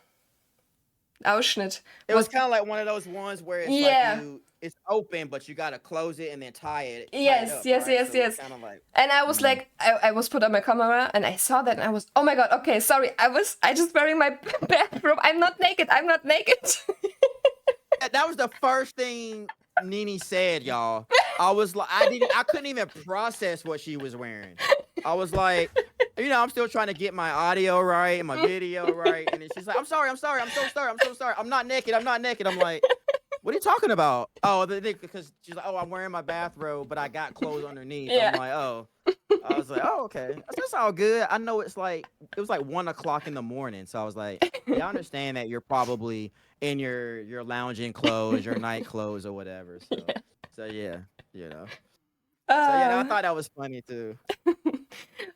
Ausschnitt It was was. kind of like one of those ones where it's like Yeah. it's open, but you gotta close it and then tie it Yes, up, yes, right? yes, So it's yes. kind of like, And I was mhm. like, I was put on my camera and I saw that and I was, oh my god, okay, sorry, I just wearing my bathrobe. I'm not naked. I'm not naked. That was the first thing Nini said, y'all. I couldn't even process what she was wearing. I was like, you know, I'm still trying to get my audio right and my video right, and then she's like, I'm sorry, I'm sorry, I'm so sorry, I'm so sorry, I'm not naked, I'm not naked. I'm like, what are you talking about? Oh, because she's like, oh, I'm wearing my bathrobe, but I got clothes underneath. I'm Yeah. like, oh. I was like, oh, okay. That's all good. I know it was like 1 o'clock in the morning. So I was like, yeah, I understand that you're probably in your lounging clothes, your night clothes or whatever. So yeah, you know. So yeah, no, I Uh, thought that was funny too.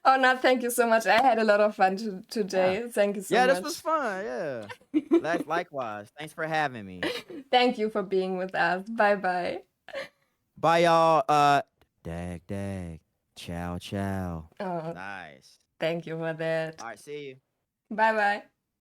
oh no, thank you so much. I had a lot of fun Yeah. today. Thank you so Yeah, this was much. fun. Yeah. Likewise. Thanks for having me. Thank you for being with us. Bye bye. Bye y'all. Dag. Ciao. Oh, Nice. thank you for that. All right, see you. Bye bye.